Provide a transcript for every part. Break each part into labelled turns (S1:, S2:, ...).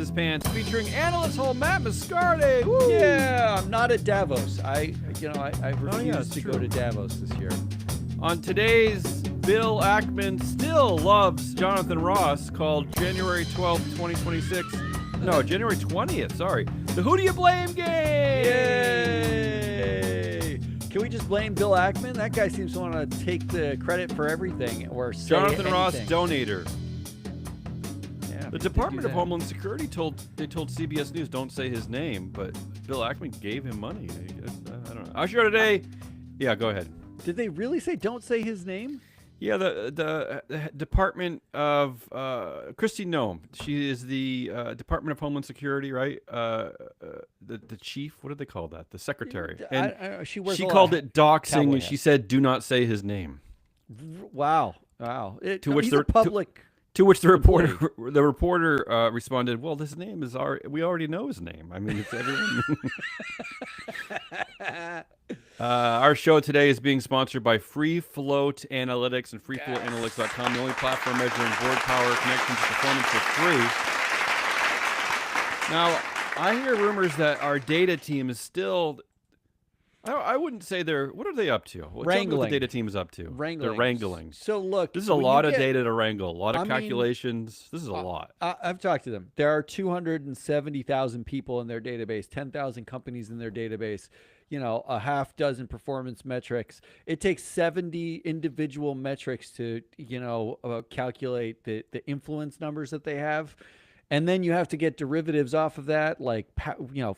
S1: Business Pants, featuring analyst hole Matt Moscardi. Woo!
S2: Yeah, I'm not at Davos. I refused to
S1: true.
S2: go to Davos this year.
S1: On today's Bill Ackman still loves Jonathan Ross, called January 12th, 2026. No, January 20th, sorry. The Who Do You Blame game!
S2: Yay! Can we just blame Bill Ackman? That guy seems to want to take the credit for everything or say
S1: Jonathan Ross,
S2: anything.
S1: donator.
S2: Yeah,
S1: The Department of Homeland Security told CBS News don't say his name, but Bill Ackman gave him money. I don't know. Our show today. Yeah, go ahead.
S2: Did they really say don't say his name?
S1: Yeah, the Department of Kristi Noem. She is the Department of Homeland Security, right? The chief. What did they call that? The secretary. And
S2: she wears
S1: she
S2: a lot
S1: called
S2: of
S1: it doxing,
S2: cowboy
S1: and she
S2: hats.
S1: said, "Do not say his name."
S2: Wow.
S1: Which
S2: he's a public.
S1: To which the reporter responded, "Well, his name is we already know his name. I mean, it's everyone." Our show today is being sponsored by Free Float Analytics and FreeFloatAnalytics.com, the only platform measuring board power, connections, and performance for free. Now, I hear rumors that our data team is still. I wouldn't say they're. What are they up to? Tell me what
S2: Wrangling.
S1: the data team is up to.
S2: Wrangling.
S1: They're wrangling.
S2: So look,
S1: This is a
S2: when
S1: lot
S2: you
S1: of
S2: get-
S1: data to wrangle. A lot of
S2: I mean,
S1: calculations. This is a lot.
S2: I've talked to them. There are 270,000 people in their database, 10,000 companies in their database, a half dozen performance metrics. It takes 70 individual metrics to, calculate the influence numbers that they have. And then you have to get derivatives off of that, like,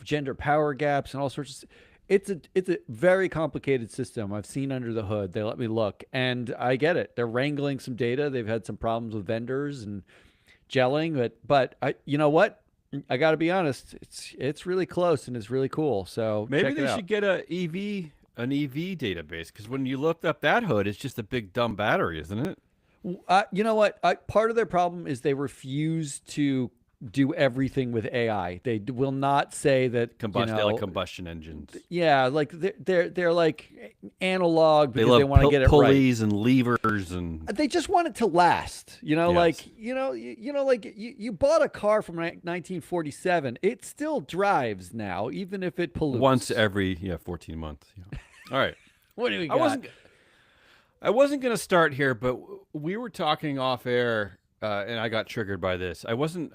S2: gender power gaps and all sorts of. It's a very complicated system. I've seen under the hood. They let me look, and I get it. They're wrangling some data. They've had some problems with vendors and gelling, but you know what? I got to be honest. It's really close and it's really cool. So
S1: Maybe
S2: check it
S1: they
S2: out.
S1: should get an EV database, because when you look up that hood, it's just a big dumb battery, isn't it?
S2: You know what? Part of their problem is they refuse to do everything with AI. They will not say that
S1: Combustion engines.
S2: Yeah, like they're like analog
S1: They
S2: because
S1: love
S2: they want to get it right.
S1: pulleys and levers and.
S2: They just want it to last,
S1: Yes.
S2: like you bought a car from 1947. It still drives now, even if it pollutes.
S1: Once every 14 months. Yeah. All right.
S2: What do we got?
S1: I wasn't going to start here, but we were talking off air, and I got triggered by this. I wasn't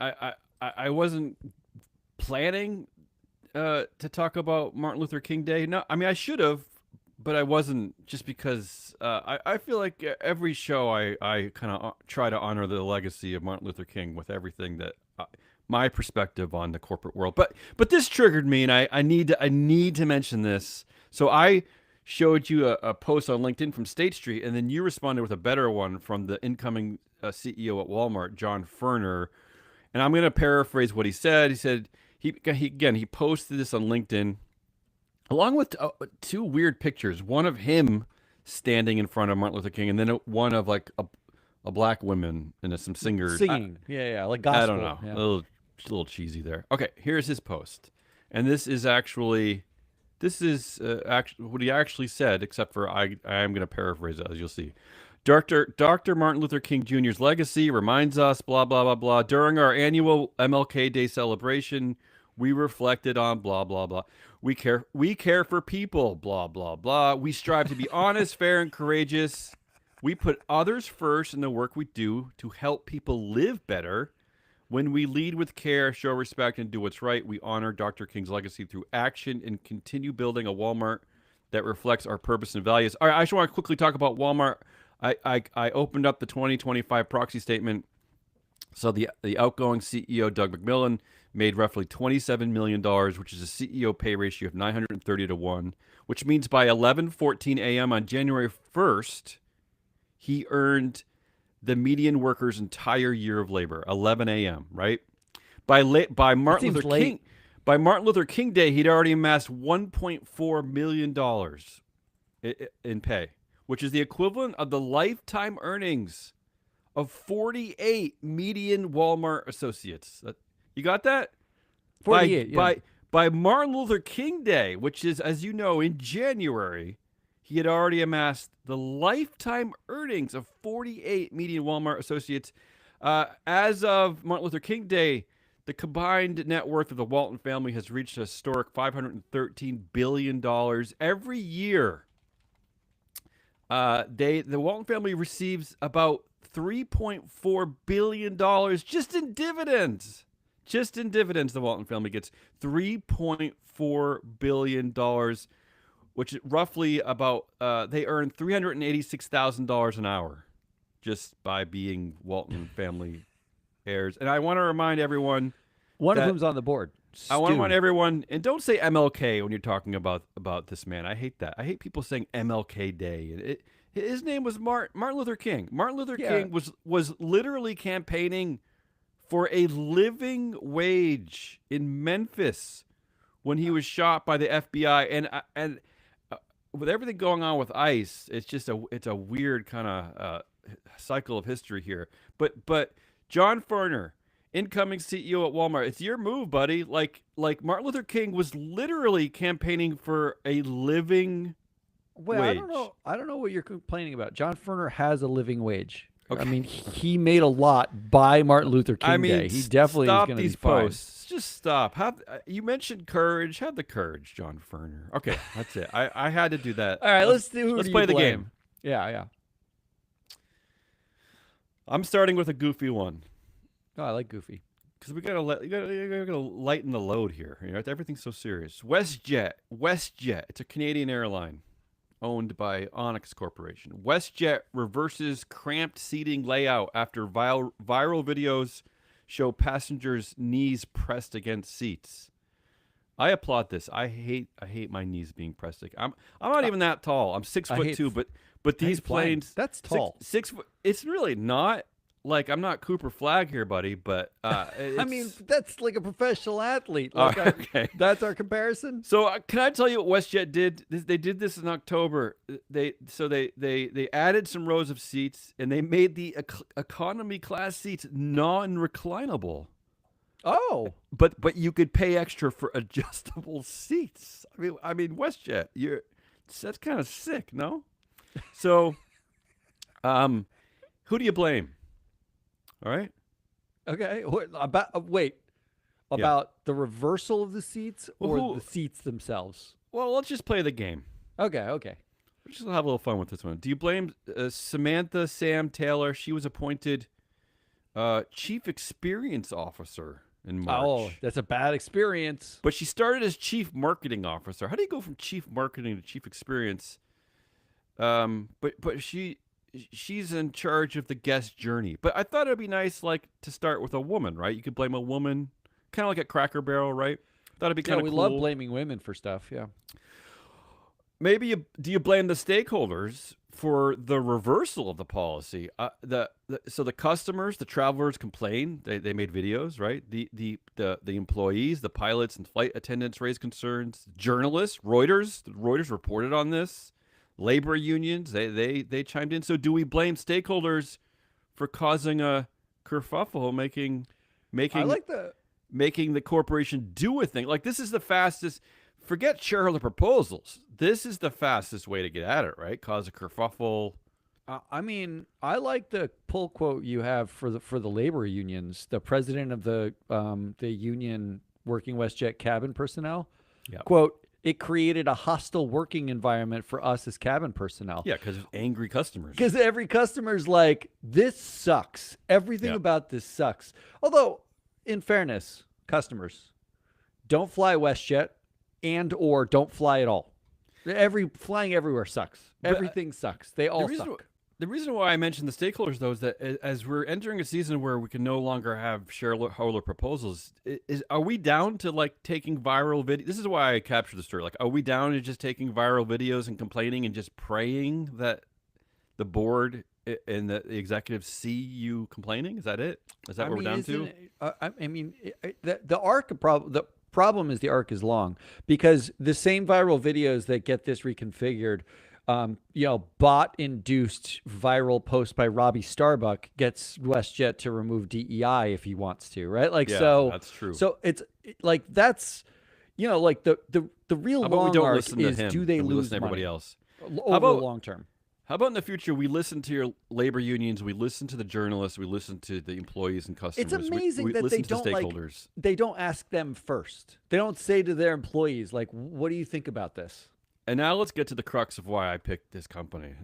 S1: planning to talk about Martin Luther King Day. No, I mean I should have, but I wasn't, just because I feel like every show I kind of try to honor the legacy of Martin Luther King with everything that my perspective on the corporate world. But this triggered me, and I need to mention this. So I showed you a post on LinkedIn from State Street, and then you responded with a better one from the incoming CEO at Walmart, John Furner. And I'm going to paraphrase what he said. He said he posted this on LinkedIn along with two weird pictures. One of him standing in front of Martin Luther King, and then one of like a black woman and some singers
S2: Singing. Like gospel.
S1: I don't know.
S2: Yeah.
S1: A little cheesy there. Okay, here's his post. And this is actually what he actually said, except for I am going to paraphrase it, as you'll see. Dr. Martin Luther King Jr.'s legacy reminds us, blah, blah, blah, blah. During our annual MLK Day celebration, we reflected on blah, blah, blah. We care for people, blah, blah, blah. We strive to be honest, fair, and courageous. We put others first in the work we do to help people live better. When we lead with care, show respect, and do what's right, we honor Dr. King's legacy through action and continue building a Walmart that reflects our purpose and values. All right, I just want to quickly talk about Walmart. I opened up the 2025 proxy statement. So the outgoing CEO, Doug McMillon, made roughly $27 million, which is a CEO pay ratio of 930 to 1, which means by 11:14 a.m. on January 1st, he earned the median worker's entire year of labor, 11 a.m., right? By Martin Luther King Day, he'd already amassed $1.4 million in pay, which is the equivalent of the lifetime earnings of 48 median Walmart associates. You got that?
S2: 48,
S1: by Martin Luther King Day, which is, as you know, in January, he had already amassed the lifetime earnings of 48 median Walmart associates. As of Martin Luther King Day, The combined net worth of the Walton family has reached a historic $513 billion every year. The Walton family receives about $3.4 billion just in dividends. Just in dividends, the Walton family gets $3.4 billion, which is roughly about, they earn $386,000 an hour just by being Walton family heirs. And I want to remind everyone,
S2: One of them's on the board.
S1: I want to
S2: Stu.
S1: remind everyone, and don't say MLK when you're talking about this man. I hate that. I hate people saying MLK Day. His name was Martin Luther King. Martin Luther King was literally campaigning for a living wage in Memphis when he was shot by the FBI. And with everything going on with ICE, it's a weird kind of cycle of history here. But John Furner, incoming CEO at Walmart, it's your move, buddy. Like Martin Luther King was literally campaigning for a living
S2: Well,
S1: wage.
S2: I don't know what you're complaining about. John Furner has a living wage.
S1: Okay.
S2: I mean, he made a lot by Martin Luther King Day. He definitely is
S1: stop
S2: going to be
S1: these
S2: fine.
S1: posts. Just stop. You mentioned courage. Have the courage, John Furner. Okay, that's it. I had to do that.
S2: All right, let's do.
S1: Let's play the game.
S2: Yeah.
S1: I'm starting with a goofy one
S2: Oh, I like Goofy.
S1: because we gotta lighten the load here. You know, everything's so serious. WestJet. It's a Canadian airline owned by Onyx Corporation. WestJet reverses cramped seating layout after viral videos show passengers' knees pressed against seats. I applaud this. I hate my knees being pressed. I'm not even that tall. I'm 6'2", but these planes,
S2: That's tall.
S1: 6 foot. It's really not. Like, I'm not Cooper Flag here, buddy, but
S2: I mean, that's like a professional athlete.
S1: Oh,
S2: Like
S1: okay.
S2: That's our comparison.
S1: So can I tell you what WestJet did? They did this in October. They added some rows of seats and they made the economy class seats non-reclinable.
S2: Oh,
S1: But you could pay extra for adjustable seats. I mean WestJet, that's kind of sick, no? So, who do you blame? All right.
S2: okay. About the reversal of the seats or the seats themselves?
S1: Well, let's just play the game.
S2: Okay.
S1: We'll just have a little fun with this one. Do you blame Samantha Sam Taylor? She was appointed Chief Experience Officer in March.
S2: Oh, that's a bad experience.
S1: But she started as Chief Marketing Officer. How do you go from Chief Marketing to Chief Experience? But she's in charge of the guest journey. But I thought it'd be nice, like, to start with a woman, right? You could blame a woman, kind of like at Cracker Barrel, right? Thought it'd be kind of
S2: we
S1: cool.
S2: love blaming women for stuff. Yeah.
S1: Maybe do you blame the stakeholders for the reversal of the policy? So the customers, the travelers complained. They made videos, right? The employees, the pilots and flight attendants raised concerns. Journalists, Reuters reported on this. Labor unions, they chimed in. So do we blame stakeholders for causing a kerfuffle, making the corporation do a thing? Like, this is the fastest. Forget shareholder proposals. This is the fastest way to get at it, right? Cause a kerfuffle.
S2: I mean, I like the pull quote you have for the labor unions. The president of the union working WestJet cabin personnel,
S1: Yep.
S2: quote, "It created a hostile working environment for us as cabin personnel."
S1: Yeah, because of angry customers.
S2: Because every customer's like, "This sucks. Everything
S1: Yep.
S2: about this sucks." Although, in fairness, customers, don't fly WestJet or don't fly at all. Flying everywhere sucks. Everything sucks. They all suck.
S1: The reason why I mentioned the stakeholders, though, is that as we're entering a season where we can no longer have shareholder proposals, are we down to, like, taking viral video? This is why I captured the story. Like, are we down to just taking viral videos and complaining and just praying that the board and the executives see you complaining? Is that it? Is that what we're down to?
S2: The problem is the arc is long, because the same viral videos that get this reconfigured, bot-induced viral post by Robbie Starbuck gets WestJet to remove DEI if he wants to, right? Like,
S1: Yeah,
S2: so
S1: that's true.
S2: So like that's, like the real
S1: How about we
S2: long
S1: don't
S2: arc
S1: listen to
S2: is,
S1: him
S2: do they
S1: and we
S2: lose
S1: listen to everybody
S2: money
S1: else?
S2: over the long term?
S1: How about in the future we listen to your labor unions, we listen to the journalists, we listen to the employees and customers.
S2: It's amazing
S1: we
S2: that
S1: listen
S2: they
S1: to
S2: don't
S1: stakeholders.
S2: they don't ask them first. They don't say to their employees like, "What do you think about this?"
S1: And now let's get to the crux of why I picked this company.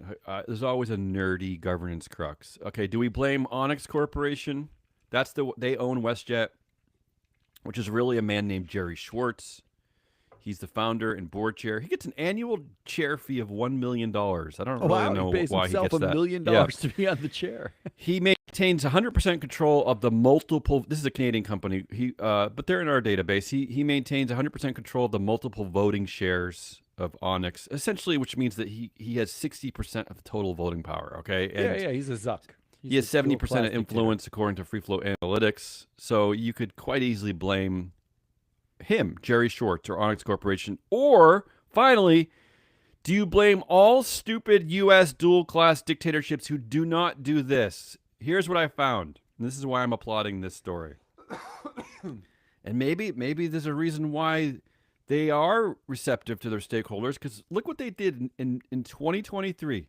S1: There's always a nerdy governance crux. Okay, do we blame Onyx Corporation? They own WestJet, which is really a man named Jerry Schwartz. He's the founder and board chair. He gets an annual chair fee of $1 million. I don't really know
S2: he pays
S1: why he
S2: himself
S1: gets that.
S2: $1 million
S1: Yeah.
S2: to be on the chair.
S1: He maintains 100% control of the multiple. This is a Canadian company. But they're in our database. He maintains 100% control of the multiple voting shares of Onyx, essentially, which means that he has 60% of the total voting power. Okay, and
S2: yeah, he's a Zuck.
S1: he has 70% of influence according to Free Flow Analytics. So you could quite easily blame him, Jerry Schwartz, or Onyx Corporation. Or finally, do you blame all stupid U.S. dual-class dictatorships who do not do this? Here's what I found. And this is why I'm applauding this story. And maybe there's a reason why they are receptive to their stakeholders, because look what they did in 2023.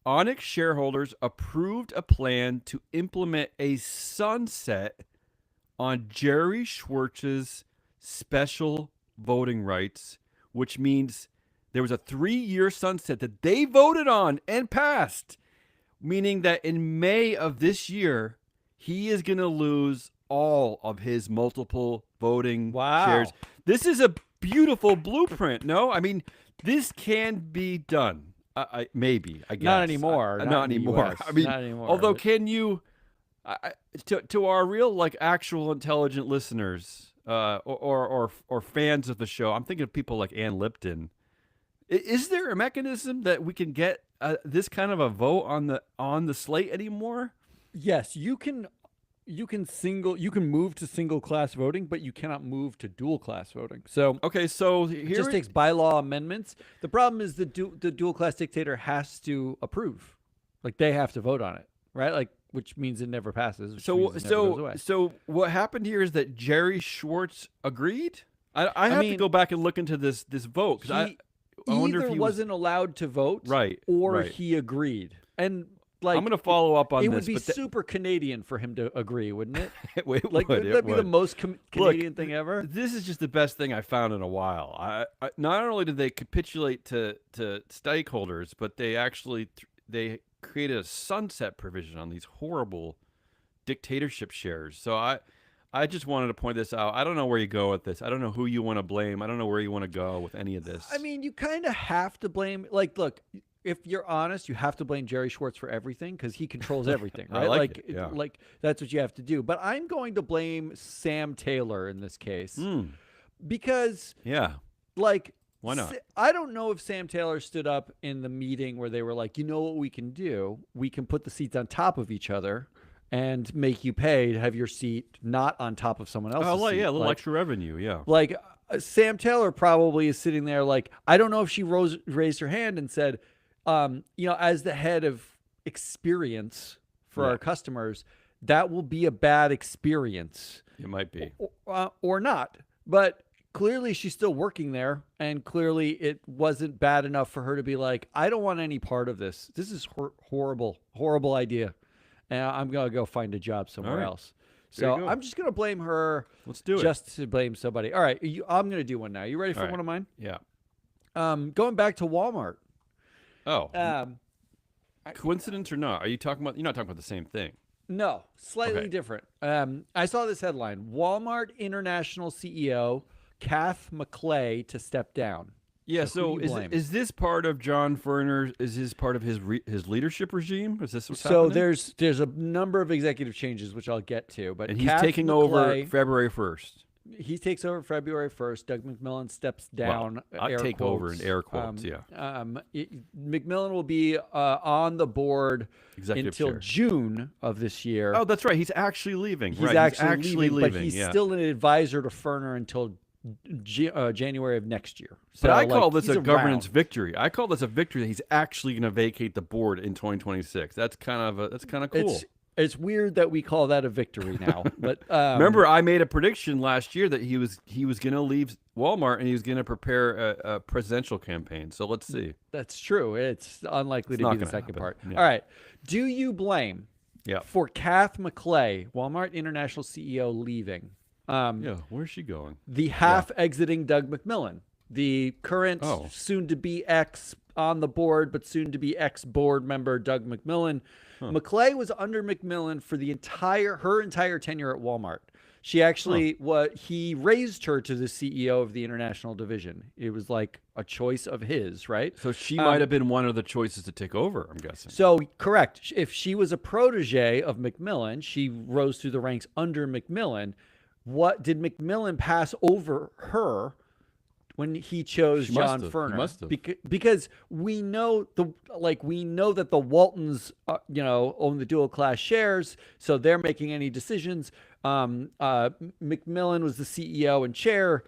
S1: Onyx shareholders approved a plan to implement a sunset on Jerry Schwartz's special voting rights, which means there was a 3-year sunset that they voted on and passed, meaning that in May of this year, he is going to lose all of his multiple voting shares. This is a beautiful blueprint. No, I mean, this can be done. Maybe, I guess.
S2: Not anymore.
S1: Not anymore. I mean,
S2: not anymore,
S1: although
S2: but-
S1: can you, to our real, like, actual intelligent listeners, or fans of the show, I'm thinking of people like Ann Lipton. Is there a mechanism that we can get this kind of a vote on the slate anymore?
S2: Yes, you can move to single class voting, but you cannot move to dual class voting. So
S1: Okay, so
S2: it
S1: here
S2: just takes bylaw amendments. The problem is the dual class dictator has to approve, like they have to vote on it, right? Like, which means it never passes. Which means it never goes away.
S1: So what happened here is that Jerry Schwartz agreed. I have to
S2: mean,
S1: go back and look into this vote, because I wonder
S2: either
S1: if he
S2: wasn't allowed to vote,
S1: Right,
S2: or
S1: right.
S2: he agreed. And like,
S1: I'm going to follow up on
S2: it
S1: this.
S2: would be
S1: but
S2: super Canadian for him to agree, wouldn't it?
S1: it
S2: Like,
S1: would,
S2: wouldn't
S1: it
S2: that be the
S1: would.
S2: most Canadian thing ever?
S1: This is just the best thing I found in a while. I not only did they capitulate to stakeholders, but they actually they created a sunset provision on these horrible dictatorship shares. So I just wanted to point this out. I don't know where you go with this. I don't know who you want to blame. I don't know where you want to go with any of this.
S2: I mean, you kind of have to blame. Like, look, if you're honest, you have to blame Jerry Schwartz for everything because he controls everything,
S1: I
S2: right?
S1: like it, yeah.
S2: Like that's what you have to do. But I'm going to blame Sam Taylor in this case because,
S1: Yeah.
S2: like,
S1: Why not?
S2: I don't know if Sam Taylor stood up in the meeting where they were like, you know what we can do? We can put the seats on top of each other and make you pay to have your seat not on top of someone else's seat.
S1: Yeah, a little
S2: Like,
S1: extra revenue. Yeah.
S2: like Sam Taylor probably is sitting there like, I don't know if she raised her hand and said, as the head of experience for our customers, that will be a bad experience.
S1: It might be.
S2: Or not. But clearly she's still working there, and clearly it wasn't bad enough for her to be like, I don't want any part of this. This is horrible, horrible idea. And I'm going to go find a job somewhere
S1: right.
S2: else.
S1: There you
S2: So
S1: go.
S2: I'm just going to blame her.
S1: Let's do it.
S2: Just to blame somebody. All right. I'm going to do one now. You ready for
S1: All right.
S2: one of mine?
S1: Yeah.
S2: Going back to Walmart.
S1: Oh.
S2: Um,
S1: Coincidence or not? You're not talking about the same thing.
S2: No, slightly
S1: Okay.
S2: different. I saw this headline: Walmart International CEO Kath McClay to step down.
S1: Yeah,
S2: So who
S1: so
S2: do you blame?
S1: is this part of John Furner? Is this part of his leadership regime? Is this what's
S2: So
S1: happening?
S2: there's a number of executive changes which I'll get to, but
S1: And he's
S2: Kath
S1: taking over
S2: McClay,
S1: February 1st.
S2: He takes over February 1st. Doug McMillan steps down.
S1: I'll
S2: air
S1: take over
S2: quotes.
S1: in air quotes, yeah.
S2: McMillan will be on the board
S1: Executive
S2: until
S1: chair.
S2: June of this year.
S1: Oh, that's right. He's actually leaving.
S2: He's
S1: right.
S2: actually leaving, but he's
S1: yeah.
S2: still an advisor to Furner until January of next year.
S1: But
S2: So,
S1: I call
S2: like,
S1: this
S2: he's
S1: a governance
S2: around.
S1: victory. I call this a victory that he's actually going to vacate the board in 2026. That's kind of cool.
S2: It's weird that we call that a victory now. But
S1: Remember, I made a prediction last year that he was going to leave Walmart and he was going to prepare a presidential campaign. So let's see.
S2: that's true. It's unlikely
S1: It's
S2: to
S1: not
S2: be the
S1: gonna
S2: second
S1: happen.
S2: part.
S1: Yeah.
S2: All right. Do you blame
S1: Yeah.
S2: for Kath McClay, Walmart International CEO, leaving?
S1: Yeah. Where's she going?
S2: The half exiting Doug McMillan, the current
S1: Oh.
S2: soon to be ex on the board, but soon to be ex board member Doug McMillan. McClay was under McMillan for her entire tenure at Walmart. She actually he raised her to the CEO of the international division. It was like a choice of his, right?
S1: So she might have been one of the choices to take over, I'm guessing.
S2: So correct. If she was a protege of McMillan, she rose through the ranks under McMillan. What did McMillan pass over her when he chose
S1: She must
S2: John
S1: have. He
S2: Furner?
S1: must have.
S2: Because we know that the Waltons, own the dual class shares, so they're making any decisions. McMillan was the CEO and chair,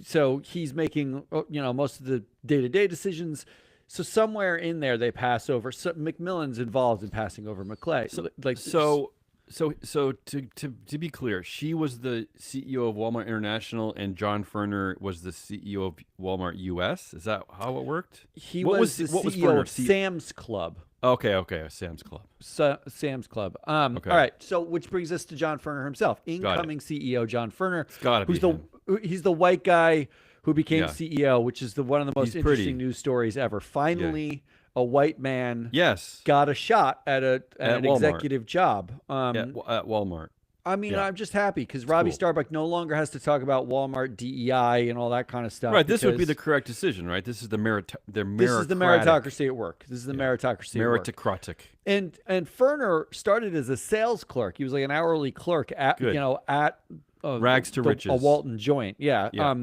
S2: so he's making most of the day-to-day decisions. So somewhere in there they pass over. So McMillan's involved in passing over McClay.
S1: So to be clear, she was the CEO of Walmart International, and John Furner was the CEO of Walmart US. Is that how it worked?
S2: he
S1: What
S2: was the
S1: what was
S2: CEO
S1: Furner?
S2: of Sam's Club.
S1: Okay, Sam's Club.
S2: Sam's Club.
S1: Okay.
S2: All right. So, which brings us to John Furner himself, incoming CEO John Furner. It's
S1: gotta be
S2: he's the white guy who became
S1: Yeah.
S2: CEO, which is one of the most
S1: He's pretty.
S2: interesting news stories ever. Finally, a white man
S1: Yes.
S2: got a shot at an
S1: Walmart.
S2: executive job.
S1: At Walmart.
S2: I mean,
S1: yeah.
S2: I'm just happy because Robbie
S1: cool.
S2: Starbuck no longer has to talk about Walmart DEI and all that kind of stuff.
S1: Right. This would be
S2: because
S1: the correct decision, right? This is the
S2: this is the meritocracy at work. This is the meritocracy at work.
S1: meritocratic.
S2: And Furner started as a sales clerk. He was like an hourly clerk at
S1: Good.
S2: at
S1: Rags to
S2: a
S1: riches.
S2: Walton joint. Yeah.
S1: Yeah.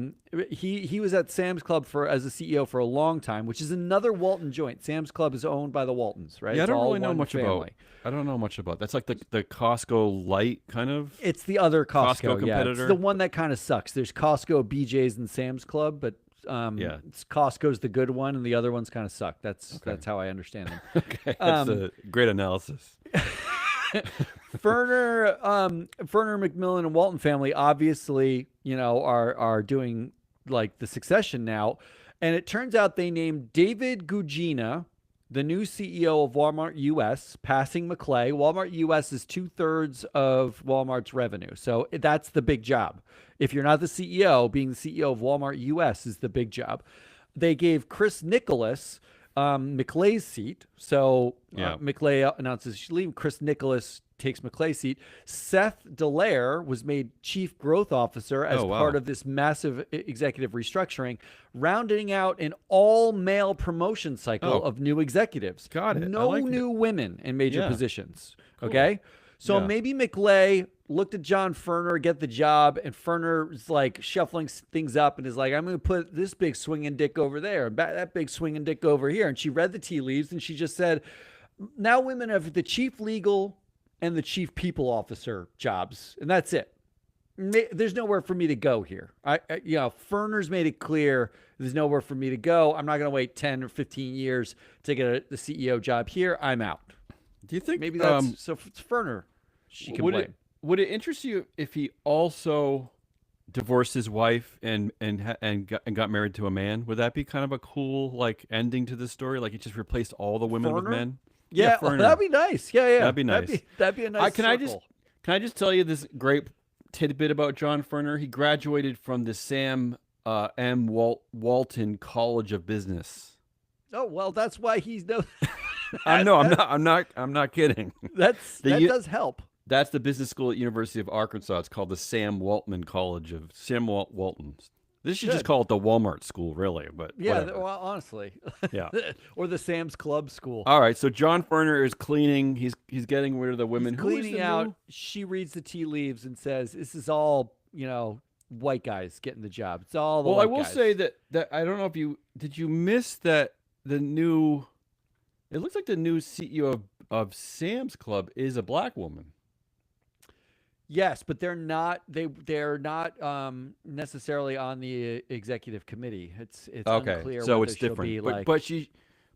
S2: He was at Sam's Club as a CEO for a long time, which is another Walton joint. Sam's Club is owned by the Waltons, right?
S1: Yeah, I
S2: It's
S1: don't
S2: all
S1: really know
S2: one
S1: much
S2: family.
S1: about. I don't know much about. That's like the Costco light kind of.
S2: It's the other Costco, yeah. It's
S1: competitor?
S2: the one that kind of sucks. There's Costco, BJ's, and Sam's Club, but
S1: Yeah.
S2: it's Costco's the good one, and the other ones kind of suck. That's how I understand them.
S1: Okay, that's a great analysis.
S2: Furner, McMillan, and Walton family obviously, are doing like the succession now, and it turns out they named David Gugina the new CEO of Walmart US, passing McClay. Walmart US is 2/3 of Walmart's revenue, so that's the big job. If you're not the CEO, being the CEO of Walmart US is the big job. They gave Chris Nicholas McClay's seat. So
S1: Yeah.
S2: McClay announces she's leaving. Chris Nicholas takes McClay's seat. Seth Dallaire was made chief growth officer as
S1: Oh, wow.
S2: part of this massive executive restructuring, rounding out an all-male promotion cycle
S1: Oh.
S2: of new executives.
S1: Got it. I
S2: No
S1: like it.
S2: new women in major
S1: Yeah.
S2: positions. Okay? So
S1: Yeah.
S2: maybe McClay looked at John Furner get the job, and Furner's like shuffling things up and is like, I'm going to put this big swinging dick over there and that big swinging dick over here. And she read the tea leaves and she just said, now women have the chief legal and the chief people officer jobs, and that's it. There's nowhere for me to go here. Furner's made it clear there's nowhere for me to go. I'm not going to wait 10 or 15 years to get the CEO job here. I'm out.
S1: Do you think
S2: Maybe that's so it's Furner. She can blame.
S1: Would it interest you if he also divorced his wife and got married to a man? Would that be kind of a cool like ending to the story? Like he just replaced all the women with
S2: Furner?
S1: men?
S2: Yeah,
S1: Furner.
S2: that'd be nice. Yeah.
S1: That'd be nice.
S2: That'd be a nice.
S1: Can I
S2: circle.
S1: just tell you this great tidbit about John Furner? He graduated from the Sam M. Walton College of Business.
S2: Oh well, that's why he's no.
S1: I'm not kidding.
S2: That
S1: The-
S2: does help.
S1: That's the business school at University of Arkansas. It's called the Sam Waltman College of Sam Walton. This should just
S2: Good.
S1: call it the Walmart School, really. But
S2: Yeah,
S1: whatever.
S2: well, honestly.
S1: Yeah.
S2: Or the Sam's Club school.
S1: All right. So John Furner is cleaning. He's getting rid of the women.
S2: He's
S1: Who is
S2: cleaning
S1: the
S2: out.
S1: new-
S2: She reads the tea leaves and says, "This is all white guys getting the job. It's all the
S1: Well, I
S2: white
S1: will
S2: guys."
S1: say that I don't know if you miss that the new. It looks like the new CEO of Sam's Club is a black woman.
S2: Yes, but they're not. They're not necessarily on the executive committee. It's
S1: Okay,
S2: unclear
S1: so
S2: whether
S1: it's
S2: she'll
S1: different.
S2: be
S1: But
S2: like
S1: but she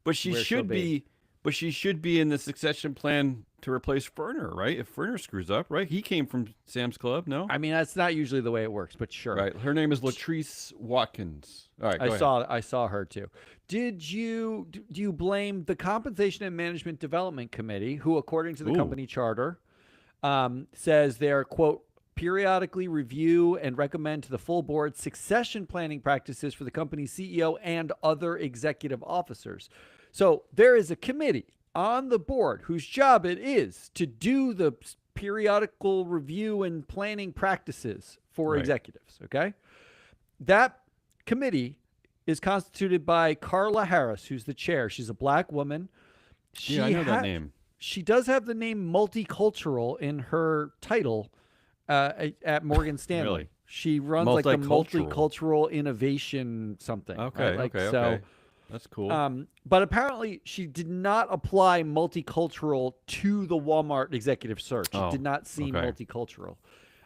S2: where she'll
S1: should be. but she should be in the succession plan to replace Ferner, right? If Ferner screws up, right? He came from Sam's Club, no?
S2: I mean, that's not usually the way it works, but sure.
S1: Right. Her name is Latrice Watkins. All right, go ahead.
S2: I saw her too. Do you blame the Compensation and Management Development Committee, who, according to the
S1: Ooh.
S2: company charter, says they're, quote, periodically review and recommend to the full board succession planning practices for the company's CEO and other executive officers. So there is a committee on the board whose job it is to do the periodical review and planning practices for
S1: Right.
S2: executives. Okay. That committee is constituted by Carla Harris, who's the chair. She's a black woman.
S1: Yeah, I know that name.
S2: She does have the name multicultural in her title at Morgan Stanley.
S1: Really?
S2: She runs like the
S1: Multicultural.
S2: multicultural innovation something.
S1: Okay,
S2: right? Like,
S1: okay,
S2: so,
S1: okay. That's cool.
S2: But apparently she did not apply multicultural to the Walmart executive search. It
S1: Oh,
S2: did not seem
S1: okay.
S2: multicultural.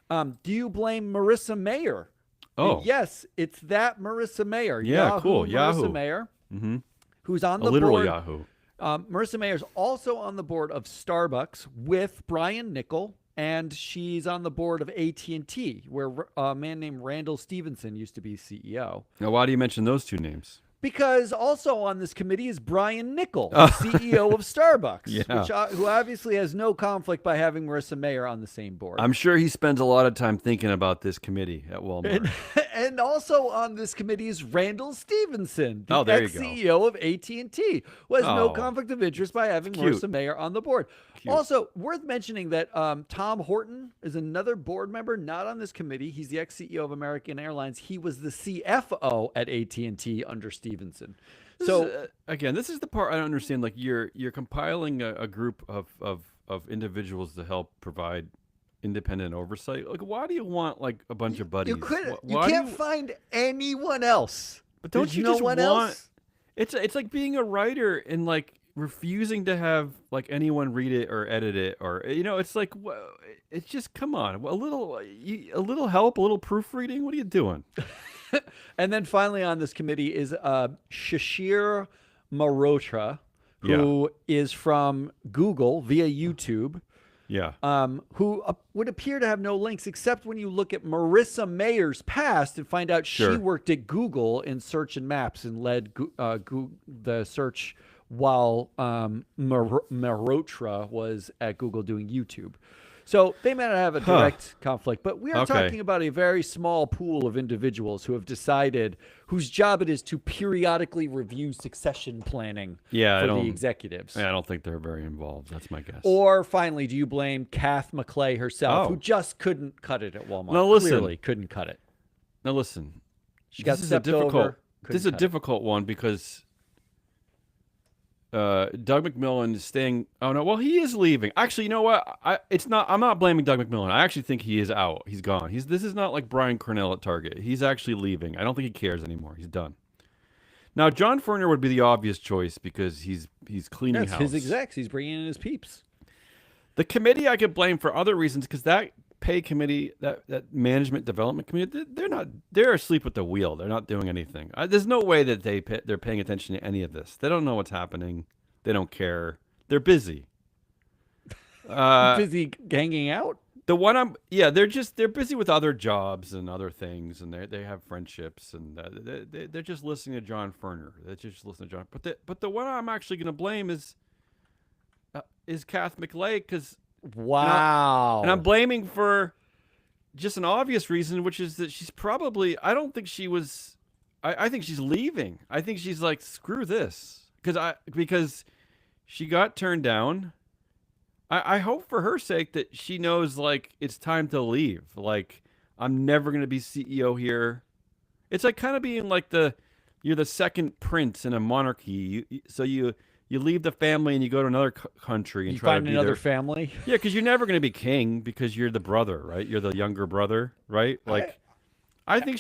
S2: Do you blame Marissa Mayer?
S1: Oh.
S2: And yes, it's that Marissa Mayer.
S1: Yeah, cool.
S2: Marissa
S1: Yahoo.
S2: Mayer,
S1: Mm-hmm.
S2: who's on
S1: A
S2: the
S1: literal
S2: board.
S1: Yahoo.
S2: Marissa Mayer's also on the board of Starbucks with Brian Nickel, and she's on the board of AT&T, where a man named Randall Stevenson used to be CEO.
S1: Now, why do you mention those two names?
S2: Because also on this committee is Brian Nickel, the CEO of Starbucks,
S1: Yeah.
S2: who obviously has no conflict by having Marissa Mayer on the same board.
S1: I'm sure he spends a lot of time thinking about this committee at Walmart.
S2: And also on this committee is Randall Stevenson, the
S1: Oh, there you go.
S2: ex-CEO of AT&T, who has no
S1: Oh.
S2: conflict of interest by having
S1: Cute.
S2: Marissa Mayer on the board.
S1: Cute.
S2: Also, worth mentioning that Tom Horton is another board member, not on this committee. He's the ex-CEO of American Airlines. He was the CFO at AT&T under Stevenson.
S1: Again, this is the part I don't understand. Like you're compiling a group of individuals to help provide independent oversight. Like, why do you want like a bunch of buddies?
S2: You couldn't.
S1: Wh-
S2: You
S1: why do
S2: can't find anyone else.
S1: But don't
S2: There's
S1: you
S2: no
S1: just
S2: one
S1: want?
S2: else?
S1: It's like being a writer and like refusing to have like anyone read it or edit it or it's like it's just come on a little help, a little proofreading. What are you doing?
S2: And then finally on this committee is Shashir Marotra, who is from Google via YouTube,
S1: Yeah.
S2: who would appear to have no links except when you look at Marissa Mayer's past and find out she
S1: Sure.
S2: worked at Google in search and maps and led the search while Marotra was at Google doing YouTube. So they may not have a direct conflict, but we are
S1: Okay.
S2: talking about a very small pool of individuals who have decided whose job it is to periodically review succession planning
S1: Yeah, I
S2: for
S1: don't-
S2: the executives.
S1: I don't think they're very involved. That's my guess.
S2: Or finally, do you blame Kath McClay herself,
S1: Oh.
S2: who just couldn't cut it at Walmart?
S1: Now listen.
S2: Clearly couldn't cut it.
S1: Now listen.
S2: She got
S1: This is a
S2: stepped
S1: difficult.
S2: over.
S1: This is a difficult one because Doug McMillan is staying. Oh no, well he is leaving. Actually, you know what? I'm not blaming Doug McMillan. I actually think he is out. He's gone. This is not like Brian Cornell at Target. He's actually leaving. I don't think he cares anymore. He's done. Now John Furner would be the obvious choice because he's cleaning
S2: That's
S1: house.
S2: his execs. He's bringing in his peeps.
S1: The committee I could blame for other reasons because that pay committee, that management development committee, they're asleep at the wheel. They're not doing anything. There's no way that they're paying attention to any of this. They don't know what's happening. They don't care. They're busy.
S2: Busy hanging out.
S1: They're busy with other jobs and other things, and they have friendships, and they're just listening to John Furner. They're just listening to John. But the one I'm actually going to blame is Kath McClay because.
S2: Wow.
S1: And I'm blaming for just an obvious reason, which is that she's probably, I don't think she was, I think she's leaving. I think she's like, screw this. Because she got turned down. I hope for her sake that she knows like it's time to leave. Like, I'm never going to be CEO here. It's like kind of being like you're the second prince in a monarchy. So you leave the family and you go to another country and
S2: You
S1: try
S2: find
S1: to be
S2: another
S1: their
S2: family.
S1: Yeah, because you're never going to be king because you're the brother, right? You're the younger brother, right? Like, I think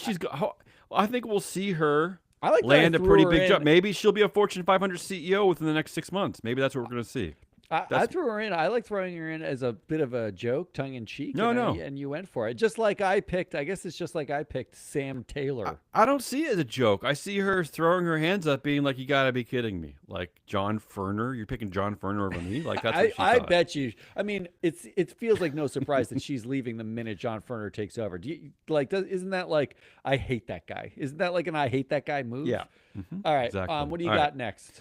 S1: I think we'll see her
S2: I like that I
S1: land a
S2: threw
S1: pretty
S2: her
S1: big
S2: in.
S1: job. Maybe she'll be a Fortune 500 CEO within the next 6 months. Maybe that's what we're going to see.
S2: I
S1: That's
S2: threw her in. I like throwing her in as a bit of a joke, tongue in cheek.
S1: no, no.
S2: And you went for it. Just like I picked. I guess it's just like I picked Sam Taylor.
S1: I don't see it as a joke. I see her throwing her hands up, being like, "You gotta be kidding me!" Like John Ferner, you're picking John Ferner over me. Like that's what she
S2: I
S1: thought.
S2: bet you. I mean, it feels like no surprise that she's leaving the minute John Ferner takes over. Do you like? Isn't that like I hate that guy? Isn't that like an I hate that guy move?
S1: Yeah.
S2: All right.
S1: Exactly.
S2: What do you
S1: All
S2: got next?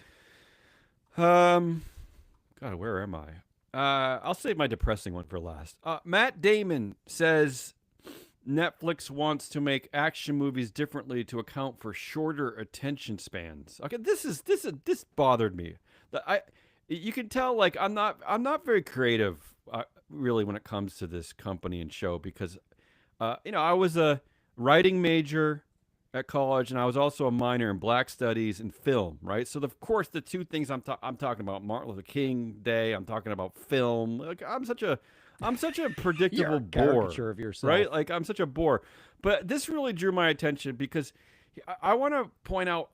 S1: God, where am I? I'll save my depressing one for last. Matt Damon says Netflix wants to make action movies differently to account for shorter attention spans. Okay, this bothered me. You can tell like I'm not very creative really when it comes to this company and show because I was a writing major at college, and I was also a minor in Black Studies and film. Right, so of course the two things I'm talking about Martin Luther King Day. I'm talking about film. Like I'm such a predictable
S2: You're a
S1: bore,
S2: caricature of yourself.
S1: right? Like I'm such a bore. But this really drew my attention because I want to point out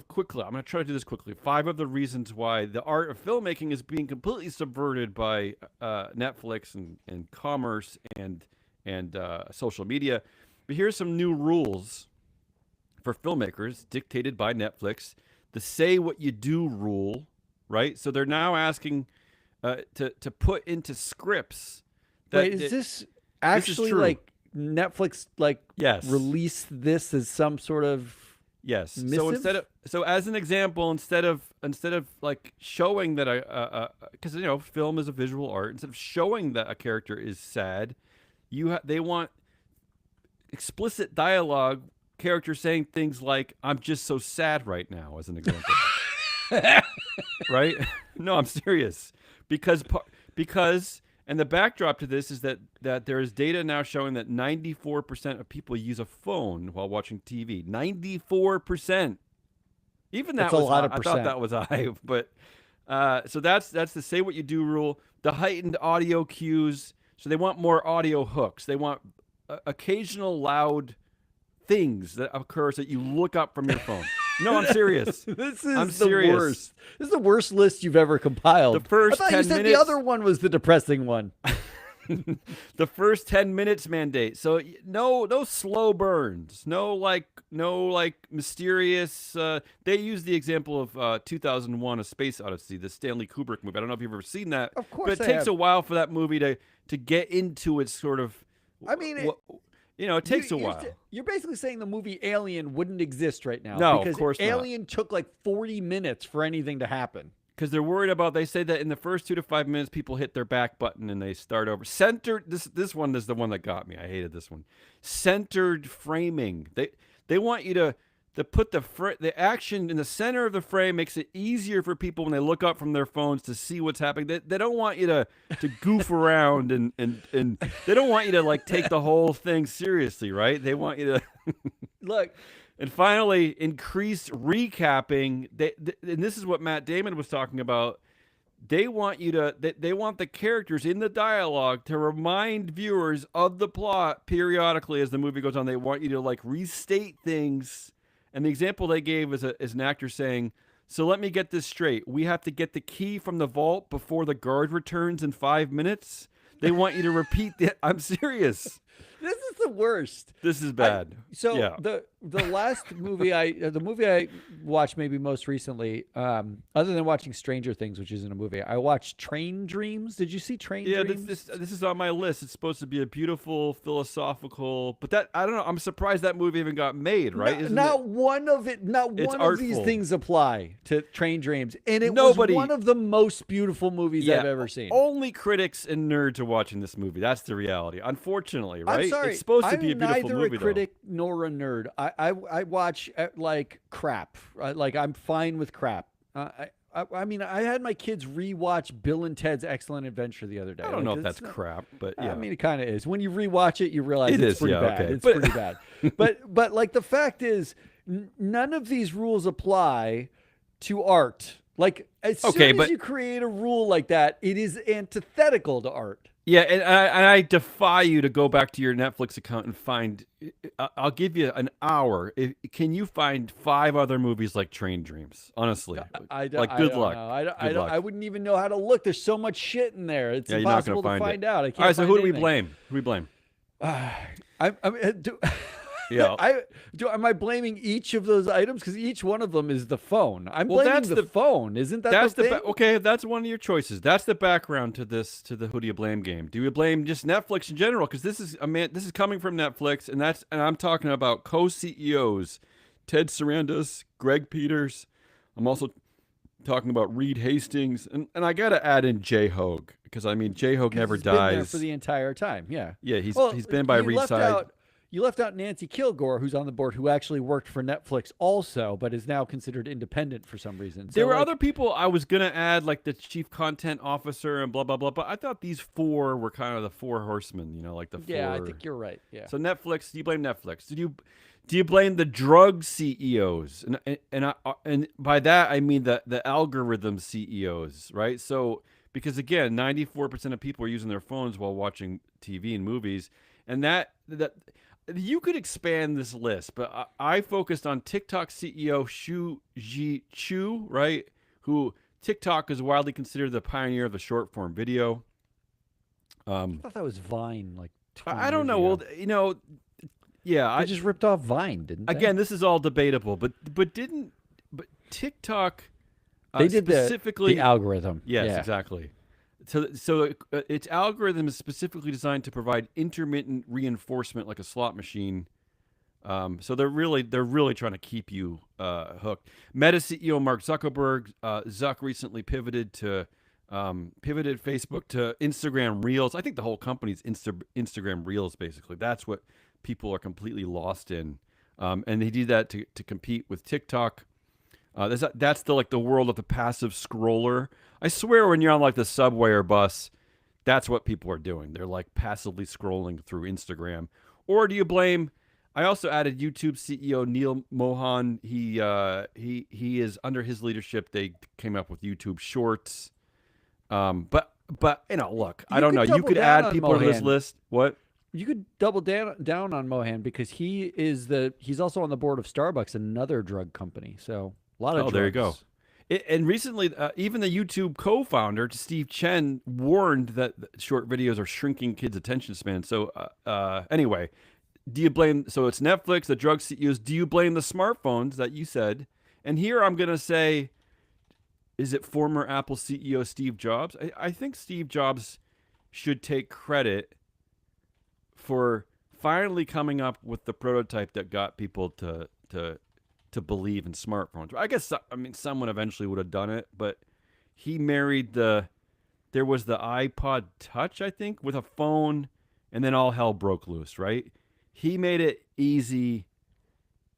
S1: quickly. I'm going to try to do this quickly. 5 of the reasons why the art of filmmaking is being completely subverted by Netflix and commerce and social media. But here's some new rules for filmmakers dictated by Netflix. The say what you do rule, right? So they're now asking to put into scripts.
S2: Wait, is this actually
S1: true.
S2: like Netflix
S1: Yes.
S2: released this as some sort of
S1: Yes.
S2: missive?
S1: So as an example, instead of like showing that because film is a visual art, instead of showing that a character is sad, they want explicit dialogue, characters saying things like "I'm just so sad right now," as an example. Right? No, I'm serious. Because and the backdrop to this is that there is data now showing that 94% of people use a phone while watching TV. 94%. Even that
S2: That's a
S1: was
S2: lot of
S1: I thought
S2: percent.
S1: that was high, but so that's the say what you do rule. The heightened audio cues. So they want more audio hooks. They want occasional loud things that occur so that you look up from your phone. No, I'm serious.
S2: This is
S1: I'm
S2: the
S1: serious.
S2: worst. This is the worst list you've ever compiled.
S1: The first
S2: I thought you
S1: 10
S2: said the
S1: minutes-
S2: other one was the depressing one.
S1: The first 10 minutes mandate. So no slow burns. No like mysterious they use the example of 2001 A Space Odyssey, the Stanley Kubrick movie. I don't know if you've ever seen that.
S2: Of course
S1: but it
S2: I
S1: takes
S2: have.
S1: a while for that movie to get into its sort of
S2: I mean,
S1: it takes a
S2: you're
S1: while.
S2: You're basically saying the movie Alien wouldn't exist right now.
S1: No, of
S2: because
S1: course not.
S2: Alien took like 40 minutes for anything to happen.
S1: Because they're worried about. They say that in the first 2 to 5 minutes, people hit their back button and they start over. Centered. This one is the one that got me. I hated this one. Centered framing. They want you to put the action in the center of the frame. Makes it easier for people when they look up from their phones to see what's happening. They don't want you to goof around and they don't want you to like take the whole thing seriously, right? They want you to
S2: Look,
S1: And finally, increased recapping. And this is what Matt Damon was talking about. They want you to. They want the characters in the dialogue to remind viewers of the plot periodically as the movie goes on. They want you to like restate things. And the example they gave is an actor saying, "So let me get this straight. We have to get the key from the vault before the guard returns in 5 minutes." They want you to repeat that. I'm serious.
S2: this is the worst.
S1: This is bad.
S2: So
S1: yeah.
S2: the last movie the movie I watched maybe most recently, other than watching Stranger Things, which isn't a movie, I watched Train Dreams. Did you see Train Dreams?
S1: This is on my list. It's supposed to be a beautiful philosophical, but that I don't know. I'm surprised that movie even got made. Right? Isn't
S2: Not
S1: it?
S2: one of it. Not
S1: It's
S2: one of these
S1: artful.
S2: things apply to Train Dreams, and it
S1: Nobody-
S2: was one of the most beautiful movies I've ever seen.
S1: Only critics and nerds are watching this movie. That's the reality. Unfortunately, right?
S2: I'm sorry.
S1: It's supposed to
S2: I'm
S1: be a beautiful
S2: neither
S1: movie,
S2: a critic nor a nerd. I watch like crap. Like I'm fine with crap. I mean, I had my kids rewatch Bill and Ted's Excellent Adventure the other day.
S1: though. I don't know if
S2: Like,
S1: that's
S2: it's not-
S1: crap, but yeah.
S2: I mean, it kind of is. When you rewatch it, you realize
S1: It
S2: it's
S1: is,
S2: pretty
S1: yeah,
S2: bad.
S1: okay.
S2: It's
S1: But-
S2: pretty bad. But like the fact is, none of these rules apply to art. Like as soon
S1: Okay,
S2: as
S1: but-
S2: you create a rule like that, it is antithetical to art.
S1: Yeah, and I defy you to go back to your Netflix account and find. I'll give you an hour. Can you find 5 other movies like Train Dreams? Honestly, like
S2: I
S1: good
S2: don't
S1: luck.
S2: know.
S1: Good
S2: I
S1: luck.
S2: wouldn't even know how to look. There's so much shit in there. It's
S1: Yeah, you're not gonna
S2: impossible to
S1: find it.
S2: find out. I
S1: All right,
S2: can't
S1: so
S2: find
S1: who do we
S2: anything.
S1: blame? Who do we blame?
S2: Do,
S1: Yeah.
S2: am I blaming each of those items? Because each one of them is the phone. I'm
S1: Well,
S2: blaming
S1: that's
S2: the
S1: the-
S2: phone. Isn't that
S1: That's
S2: the
S1: the
S2: thing?
S1: okay. That's one of your choices. That's the background to this to the who do you blame game. Do you blame just Netflix in general? Because this is This is coming from Netflix, and I'm talking about co-CEOs, Ted Sarandos, Greg Peters. I'm also talking about Reed Hastings, and I gotta add in Jay Hogue because I mean Jay Hogue
S2: 'Cause
S1: never
S2: he's been there
S1: dies.
S2: for the entire time. Yeah.
S1: Yeah, he's
S2: Well,
S1: been by
S2: you
S1: Reed's
S2: left
S1: side.
S2: out you left out Nancy Kilgore, who's on the board, who actually worked for Netflix also, but is now considered independent for some reason.
S1: There
S2: So,
S1: were
S2: like,
S1: other people I was gonna add, like the chief content officer and blah blah blah. But I thought these 4 were kind of the 4 horsemen. You know, like the 4.
S2: yeah, I think you're right. Yeah.
S1: So Netflix, do you blame Netflix? Do you blame the drug CEOs? And by that I mean the algorithm CEOs, right? So because again, 94% of people are using their phones while watching TV and movies, and that you could expand this list, but I focused on TikTok CEO Xu Ji Chu, right? Who TikTok is widely considered the pioneer of the short form video.
S2: I thought that was Vine like 20
S1: I don't
S2: years
S1: know.
S2: ago.
S1: Well, you know, yeah,
S2: They just ripped off Vine, didn't they?
S1: again, this is all debatable, but TikTok
S2: They did
S1: specifically
S2: the algorithm.
S1: yes,
S2: Yeah.
S1: exactly. So its algorithm is specifically designed to provide intermittent reinforcement like a slot machine. So they're really trying to keep you hooked. Meta CEO Mark Zuckerberg, Zuck recently pivoted Facebook to Instagram Reels. I think the whole company's Instagram Reels basically. That's what people are completely lost in, and they did that to compete with TikTok. That's the world of the passive scroller. I swear, when you're on like the subway or bus, that's what people are doing. They're like passively scrolling through Instagram. Or do you blame? I also added YouTube CEO Neil Mohan. He is under his leadership. They came up with YouTube Shorts. But you know, look, I
S2: You
S1: don't
S2: could
S1: know. You
S2: double
S1: could
S2: down
S1: add
S2: on
S1: people to this
S2: Mohan.
S1: list. What?
S2: You could double down on Mohan because he's also on the board of Starbucks, another drug company. So a lot of
S1: Oh,
S2: drugs.
S1: there you go. And recently, even the YouTube co-founder, Steve Chen, warned that short videos are shrinking kids' attention span. So anyway, do you blame? So it's Netflix, the drug CEOs. Do you blame the smartphones that you said? And here I'm gonna say, is it former Apple CEO Steve Jobs? I think Steve Jobs should take credit for finally coming up with the prototype that got people to believe in smartphones. I guess someone eventually would have done it, but he married there was the iPod Touch, I think, with a phone, and then all hell broke loose, right? He made it easy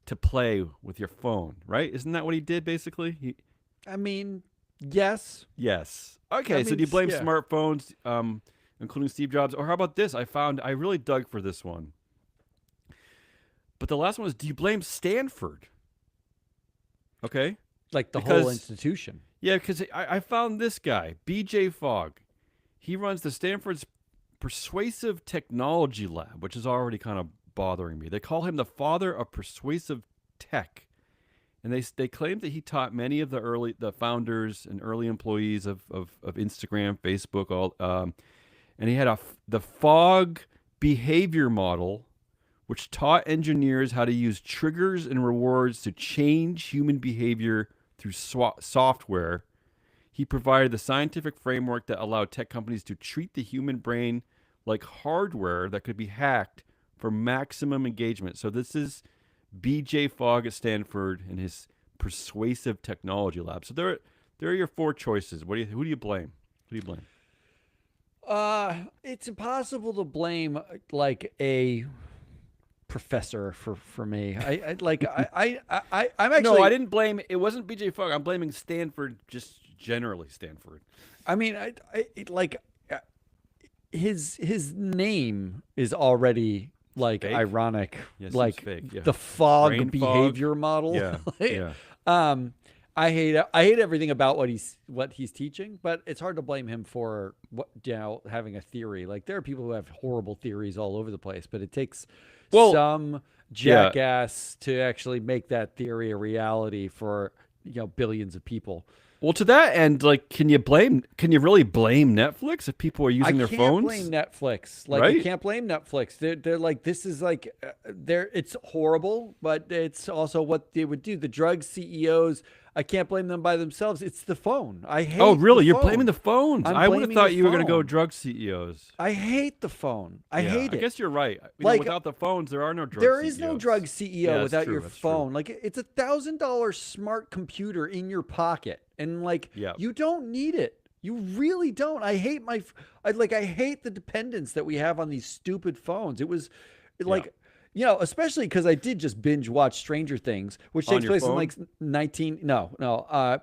S1: to play with your phone, right? Isn't that what he did basically?
S2: I mean, yes.
S1: Yes. Okay, so do you
S2: means-
S1: blame
S2: yeah.
S1: smartphones, including Steve Jobs? Or how about this? I really dug for this one. But the last one is, do you blame Stanford? Okay.
S2: Like the whole
S1: Because-
S2: institution.
S1: Yeah, because I found this guy, BJ Fogg. He runs the Stanford's Persuasive Technology Lab, which is already kind of bothering me. They call him the father of persuasive tech. And they claim that he taught many of the founders and early employees of Instagram, Facebook, and he had the Fogg behavior model, which taught engineers how to use triggers and rewards to change human behavior through software. He provided the scientific framework that allowed tech companies to treat the human brain like hardware that could be hacked for maximum engagement. So this is BJ Fogg at Stanford and his Persuasive Technology Lab. So there are your 4 choices. Who do you blame? Who do you blame?
S2: It's impossible to blame like a professor for me. I'm actually.
S1: No, I didn't blame. It wasn't BJ Fogg. I'm blaming Stanford, just generally Stanford.
S2: I mean, his name is already like
S1: Fake?
S2: ironic.
S1: Yeah, it seems
S2: like
S1: fake, yeah.
S2: the Fogg
S1: Brain fog?
S2: behavior model.
S1: Yeah,
S2: Like,
S1: yeah.
S2: I hate everything about what he's teaching, but it's hard to blame him for having a theory. Like there are people who have horrible theories all over the place, but it takes
S1: Well,
S2: some
S1: yeah.
S2: jackass to actually make that theory a reality for billions of people.
S1: Well, to that end, like, can you really blame Netflix if people are
S2: I
S1: using their
S2: can't blame
S1: phones?
S2: Netflix. Like I
S1: Right?
S2: can't blame Netflix. They're like this is like it's horrible, but it's also what they would do. The drug CEOs, I can't blame them by themselves. It's the phone. I
S1: Oh,
S2: hate the
S1: really? You're blaming
S2: phone.
S1: the phones?
S2: I'm
S1: I would have
S2: blaming the
S1: thought you were going to go
S2: phone.
S1: drug CEOs.
S2: I hate the phone. I
S1: Yeah,
S2: hate
S1: I
S2: it.
S1: guess you're right.
S2: Like
S1: Without the phones, there are no drug
S2: there is no
S1: CEOs.
S2: drug CEO
S1: Yeah, that's
S2: without
S1: true.
S2: your
S1: That's true.
S2: phone. Like it's $1,000 smart computer in your pocket, and like
S1: Yeah.
S2: you don't need it. You really don't. I hate I hate the dependence that we have on these stupid phones. It was like especially because I did just binge watch Stranger Things, which
S1: On
S2: takes
S1: your
S2: place in
S1: phone?
S2: like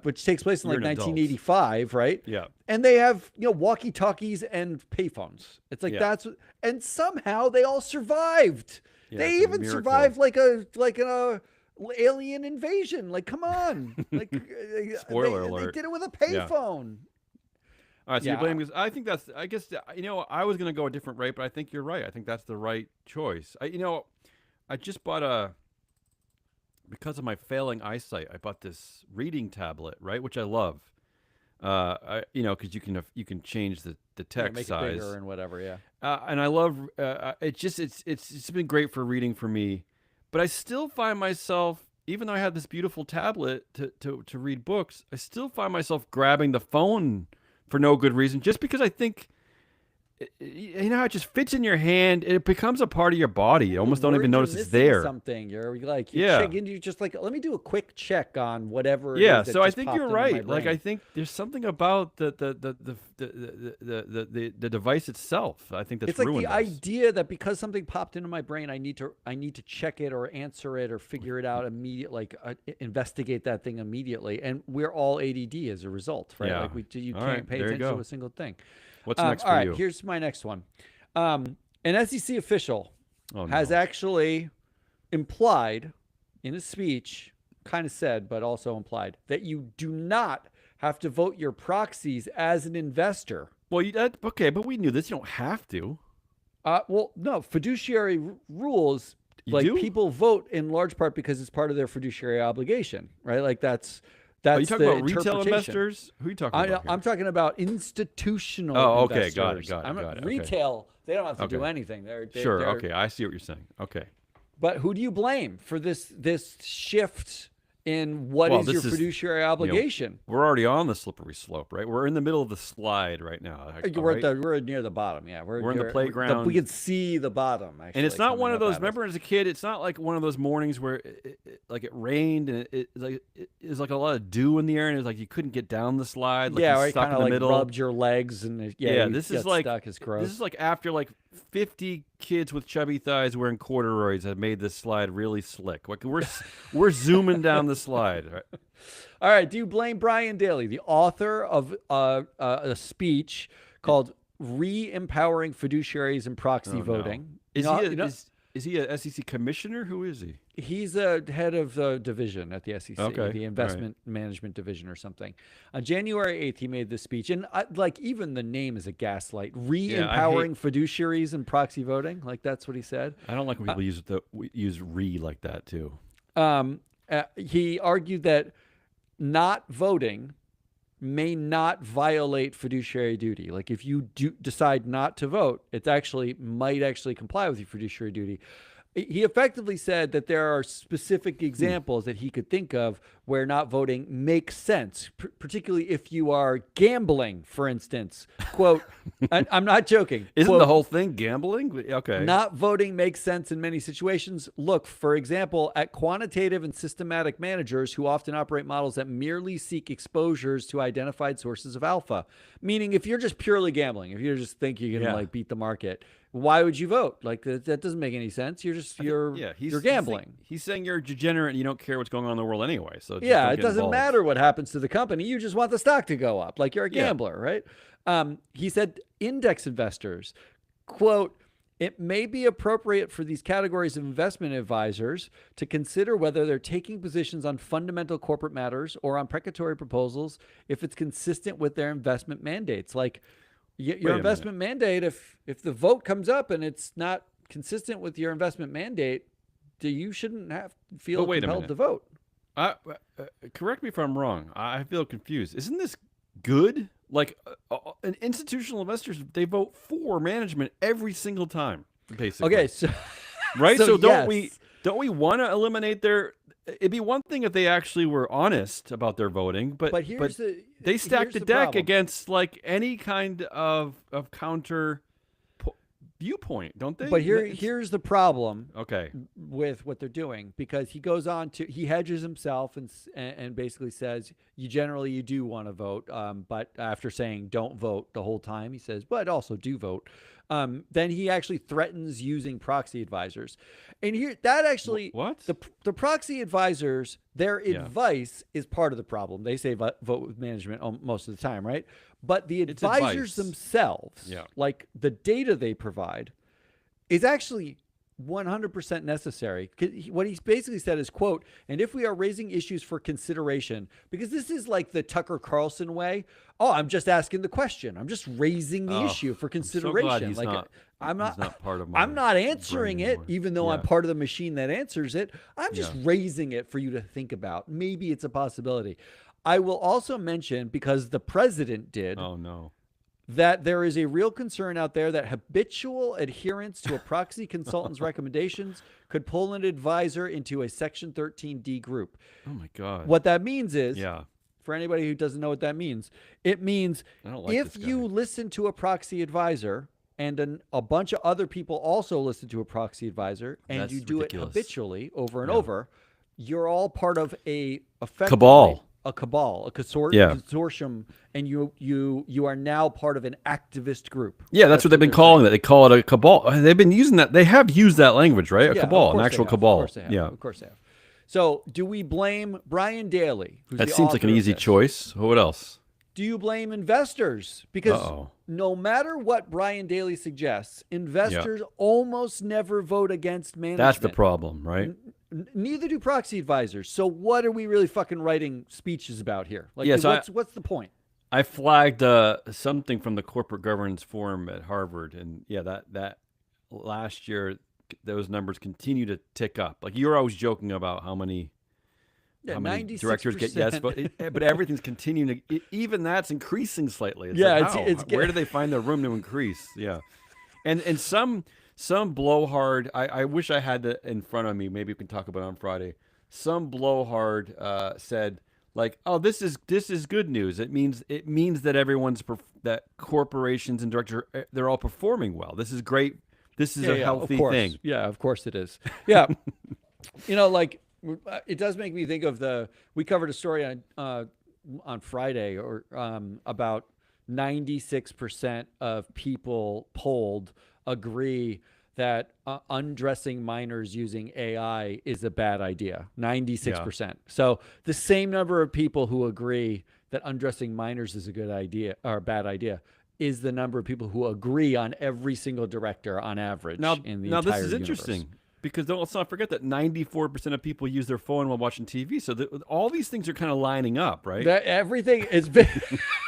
S2: which takes place in
S1: You're
S2: like
S1: an adult.
S2: 1985, right?
S1: Yeah.
S2: And they have walkie talkies and payphones. It's like
S1: Yeah.
S2: and somehow they all survived.
S1: Yeah,
S2: They
S1: it's a
S2: even
S1: miracle.
S2: survived like an alien invasion. Like, come on! Like,
S1: Spoiler
S2: they
S1: alert.
S2: did it with a
S1: Yeah.
S2: payphone.
S1: All right, so
S2: Yeah.
S1: you're blaming this. I think that's. I guess I was going to go a different rate, but I think you're right. I think that's the right choice. I just bought because of my failing eyesight. I bought this reading tablet, right, which I love. Because you can change the text
S2: Make it
S1: size.
S2: bigger and whatever. Yeah.
S1: And I love it's been great for reading for me, but I still find myself, even though I have this beautiful tablet to read books, I still find myself grabbing the phone for no good reason, just because I think how it just fits in your hand and it becomes a part of your body. You almost don't
S2: Worried
S1: even
S2: you're
S1: notice it's
S2: missing
S1: there.
S2: Something you're like
S1: Yeah.
S2: checking. You just like let me do a quick check on whatever.
S1: Yeah,
S2: It is that
S1: so I
S2: just
S1: think
S2: popped
S1: you're
S2: into my
S1: right. Like I
S2: brain.
S1: think there's something about the device itself. I think that's
S2: It's like
S1: ruined
S2: the
S1: us.
S2: idea that because something popped into my brain, I need to check it or answer it or figure it out immediately, investigate that thing immediately. And we're all ADD as a result, right?
S1: Yeah.
S2: Like you
S1: All
S2: can't
S1: right,
S2: pay
S1: there you
S2: attention to
S1: go.
S2: a single thing.
S1: What's next
S2: All
S1: for
S2: right,
S1: you?
S2: here's my next one. An SEC official
S1: Oh,
S2: has
S1: no.
S2: actually implied in a speech, kind of said, but also implied, that you do not have to vote your proxies as an investor.
S1: Well, okay, but we knew this. You don't have to.
S2: Well, no, fiduciary rules,
S1: You
S2: like
S1: do?
S2: people vote in large part because it's part of their fiduciary obligation, right? Like that's
S1: Are you talking
S2: the
S1: about retail
S2: interpretation.
S1: investors? Who are you talking about here?
S2: I'm talking about institutional.
S1: Oh, okay,
S2: investors.
S1: got it,
S2: I'm not-
S1: got it, okay.
S2: Retail, they don't have to do
S1: Okay.
S2: anything.
S1: Sure.
S2: they're-
S1: Okay, I see what you're saying. Okay.
S2: But who do you blame for this shift in what
S1: Well,
S2: is your
S1: this is,
S2: fiduciary obligation?
S1: We're already on the slippery slope, right? We're in the middle of the slide right now.
S2: We're near the bottom. Yeah,
S1: We're in the playground.
S2: We can see the bottom. Actually,
S1: And it's not one
S2: coming
S1: of
S2: up
S1: those.
S2: at us.
S1: Remember, as a kid, it's not like one of those mornings where it rained and it was like a lot of dew in the air, and it was like you couldn't get down the slide. Like
S2: Yeah,
S1: you're
S2: or it
S1: stuck
S2: kind
S1: in
S2: of
S1: the
S2: like
S1: middle.
S2: rubbed your legs and you
S1: this is
S2: get
S1: like
S2: stuck. It's gross.
S1: this is like after like 50 kids with chubby thighs wearing corduroys have made this slide really slick. Like we're zooming down the slide. Right?
S2: All right. Do you blame Brian Daly, the author of a speech called "Re-Empowering Fiduciaries and Proxy
S1: Oh, no.
S2: Voting"?
S1: Is he a SEC commissioner? Who is he?
S2: He's a head of the division at the SEC,
S1: Okay, all
S2: the
S1: right.
S2: investment management division or something. On January 8th, he made this speech. And even the name is a gaslight. Re-empowering fiduciaries and proxy voting. Like that's what he said.
S1: I don't like when people use "re" like that too.
S2: He argued that not voting may not violate fiduciary duty. Like if you decide not to vote, it might actually comply with your fiduciary duty. He effectively said that there are specific examples that he could think of where not voting makes sense, particularly if you are gambling, for instance. Quote, I'm not joking.
S1: Isn't
S2: Quote,
S1: the whole thing gambling? Okay.
S2: not voting makes sense in many situations. Look, for example, at quantitative and systematic managers who often operate models that merely seek exposures to identified sources of alpha. Meaning, if you're just purely gambling, if you just think you're going to beat the market, why would you vote? Like that doesn't make any sense. You're gambling.
S1: He's saying you're a degenerate and you don't care what's going on in the world anyway. So just
S2: Yeah,
S1: don't
S2: it
S1: get
S2: doesn't
S1: involved.
S2: matter what happens to the company. You just want the stock to go up. Like you're a
S1: Yeah.
S2: gambler, right? He said index investors, quote, It may be appropriate for these categories of investment advisors to consider whether they're taking positions on fundamental corporate matters or on precatory proposals if it's consistent with their investment mandates. Like your investment mandate, if the vote comes up and it's not consistent with your investment mandate, you shouldn't feel compelled to vote.
S1: Correct me if I'm wrong. I feel confused. Isn't this good? Like institutional investors, they vote for management every single time, basically.
S2: Okay, so
S1: right. So don't
S2: yes.
S1: we want to eliminate their? It'd be one thing if they actually were honest about their voting, but they stack the deck
S2: problem
S1: against like any kind of counter viewpoint, don't they?
S2: But here's the problem.
S1: Okay.
S2: With what they're doing, because he goes on to he hedges himself and basically says you do want to vote, but after saying don't vote the whole time, he says but also do vote. Then he actually threatens using proxy advisors, and here that actually
S1: what
S2: the proxy advisors, their advice is part of the problem. They say vote with management most of the time, right? But the advisors themselves, like the data they provide, is actually 100% necessary. What he's basically said is, quote, and if we are raising issues for consideration, because this is like the Tucker Carlson way. Oh, I'm just asking the question. I'm just raising the issue for consideration. I'm not answering it, even though I'm part of the machine that answers it. I'm just raising it for you to think about. Maybe it's a possibility. I will also mention, because the president did.
S1: Oh, no.
S2: That there is a real concern out there that habitual adherence to a proxy consultant's recommendations could pull an advisor into a Section 13D group.
S1: Oh, my God.
S2: What that means is, for anybody who doesn't know what that means, it means if you listen to a proxy advisor and a bunch of other people also listen to a proxy advisor, and you do it habitually over and over, you're all part of a
S1: cabal.
S2: A consortium, and you are now part of an activist group.
S1: Yeah, that's what they've been calling it. They call it a cabal. They've been using that. They have used that language, right? A cabal, an actual cabal.
S2: Of course they have. So, do we blame Brian Daly?
S1: That seems like an easy choice. What else?
S2: Do you blame investors? Because no matter what Brian Daly suggests, investors almost never vote against management.
S1: That's the problem, right?
S2: Neither do proxy advisors. So what are we really fucking writing speeches about here? Like, what's the point?
S1: I flagged something from the Corporate Governance Forum at Harvard, and that last year those numbers continue to tick up. Like, you're always joking about how many directors get yes, but everything's continuing to. Even that's increasing slightly. Where do they find the room to increase? Yeah, and some blowhard. I wish I had that in front of me. Maybe we can talk about it on Friday. Some blowhard said, like, "Oh, this is good news. It means that that corporations and directors, they're all performing well. This is great. This is a healthy thing."
S2: Yeah, of course it is. Yeah, like it does make me think of we covered a story on Friday about 96% of people polled agree that undressing minors using AI is a bad idea. 96%. Yeah. So the same number of people who agree that undressing minors is a good idea or a bad idea is the number of people who agree on every single director on average in the entire
S1: this is interesting
S2: universe.
S1: Because let's not forget that 94% of people use their phone while watching TV. So all these things are kind of lining up, right?
S2: Everything is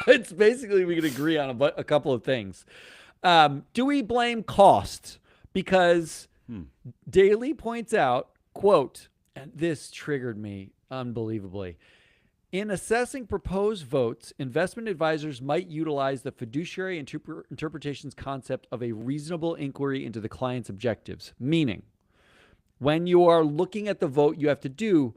S2: it's basically we can agree on a couple of things. Do we blame cost? Because Daly points out, quote, and this triggered me unbelievably. In assessing proposed votes, investment advisors might utilize the fiduciary interpretations concept of a reasonable inquiry into the client's objectives. Meaning, when you are looking at the vote you have to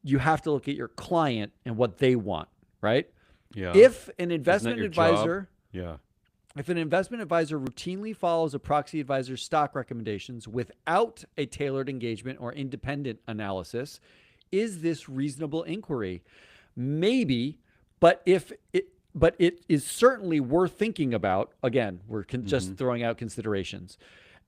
S2: look at your client and what they want, right?
S1: Yeah.
S2: If an investment advisor...
S1: Yeah.
S2: If an investment advisor routinely follows a proxy advisor's stock recommendations without a tailored engagement or independent analysis, is this reasonable inquiry? Maybe, but it is certainly worth thinking about. Again, we're just throwing out considerations.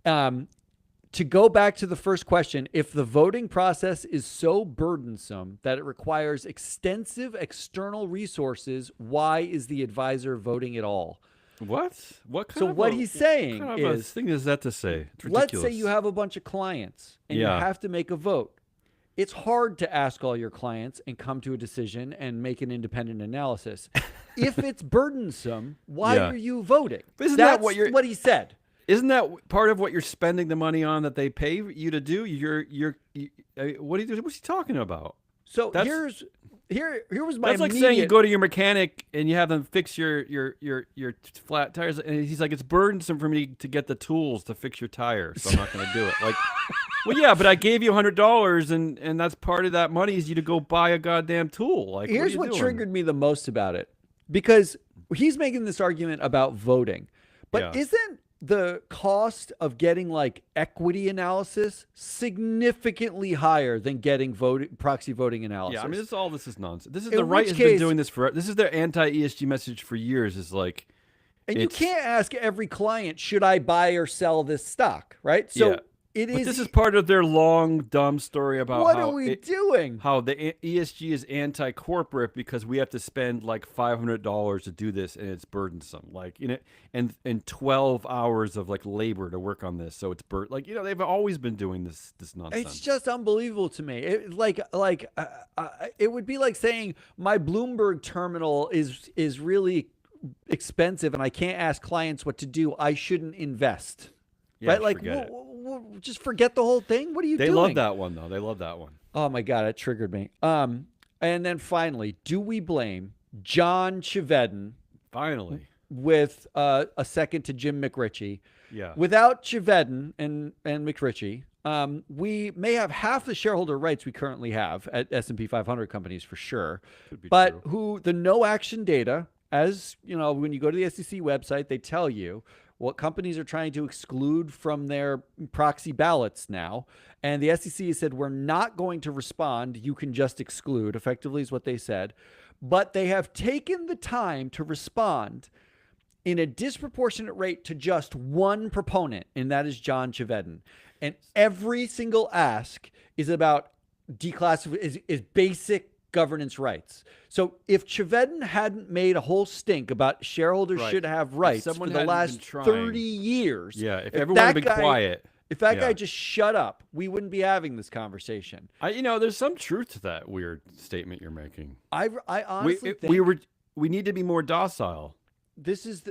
S2: To go back to the first question, if the voting process is so burdensome that it requires extensive external resources, why is the advisor voting at all?
S1: What? What kind
S2: So
S1: of
S2: what
S1: a,
S2: he's
S1: what
S2: saying
S1: kind of a
S2: is,
S1: thing is that to say? It's
S2: let's
S1: ridiculous.
S2: say you have a bunch of clients and you
S1: Yeah.
S2: have to make a vote. It's hard to ask all your clients and come to a decision and make an independent analysis. If it's burdensome, why
S1: Yeah.
S2: are you voting?
S1: Isn't
S2: That's
S1: that what you're?
S2: what he said.
S1: Isn't that part of what you're spending the money on that they pay you to do? What are you? What's he talking about?
S2: So
S1: That's
S2: here was my
S1: That's like
S2: immediate.
S1: saying you go to your mechanic and you have them fix your flat tires, and he's like, it's burdensome for me to get the tools to fix your tire, so I'm not going to do it. Like, well, yeah, but I gave you $100, and that's part of that money is you to go buy a goddamn tool. Like,
S2: Here's
S1: what,
S2: what
S1: are you doing?
S2: triggered me the most about it, because he's making this argument about voting, but
S1: Yeah.
S2: isn't the cost of getting like equity analysis significantly higher than getting proxy voting analysis?
S1: Yeah, I mean, this is nonsense. This is
S2: In
S1: the right
S2: which
S1: has been
S2: case-
S1: doing this for. This is their anti-ESG message for years. Is like,
S2: and you
S1: it's-
S2: can't ask every client, should I buy or sell this stock, right? So
S1: Yeah.
S2: it
S1: but
S2: is.
S1: this is part of their long dumb story about
S2: what
S1: how
S2: are we doing?
S1: how the ESG is anti-corporate because we have to spend like $500 to do this, and it's burdensome. Like, and 12 hours of like labor to work on this, so it's like, they've always been doing this nonsense.
S2: It's just unbelievable to me. It would be like saying my Bloomberg terminal is really expensive and I can't ask clients what to do. I shouldn't invest.
S1: Yeah,
S2: right? Like,
S1: forget it.
S2: just forget the whole thing. What are you
S1: They
S2: doing?
S1: love that one though. They love that one.
S2: Oh my God, it triggered me. And then finally, do we blame John Chevedden
S1: Finally,
S2: with a second to Jim McRitchie?
S1: yeah.
S2: Without Chevedden and McRitchie, we may have half the shareholder rights we currently have at S&P 500 companies for sure,
S1: Could be
S2: but
S1: true.
S2: who the no action data, as you know, when you go to the SEC website, they tell you what companies are trying to exclude from their proxy ballots now. And the SEC has said, we're not going to respond. You can just exclude, effectively is what they said. But they have taken the time to respond in a disproportionate rate to just one proponent, and that is John Chevedden. And every single ask is about declassification, is basic governance rights. So if Chevedden hadn't made a whole stink about shareholders
S1: Right.
S2: should have
S1: If
S2: rights for
S1: someone
S2: the
S1: hadn't
S2: last
S1: been trying-
S2: 30 years,
S1: Yeah, if
S2: that
S1: everyone had been
S2: guy-
S1: quiet.
S2: if that
S1: Yeah.
S2: guy just shut up, we wouldn't be having this conversation.
S1: There's some truth to that weird statement you're making.
S2: I honestly think
S1: We need to be more docile.
S2: this is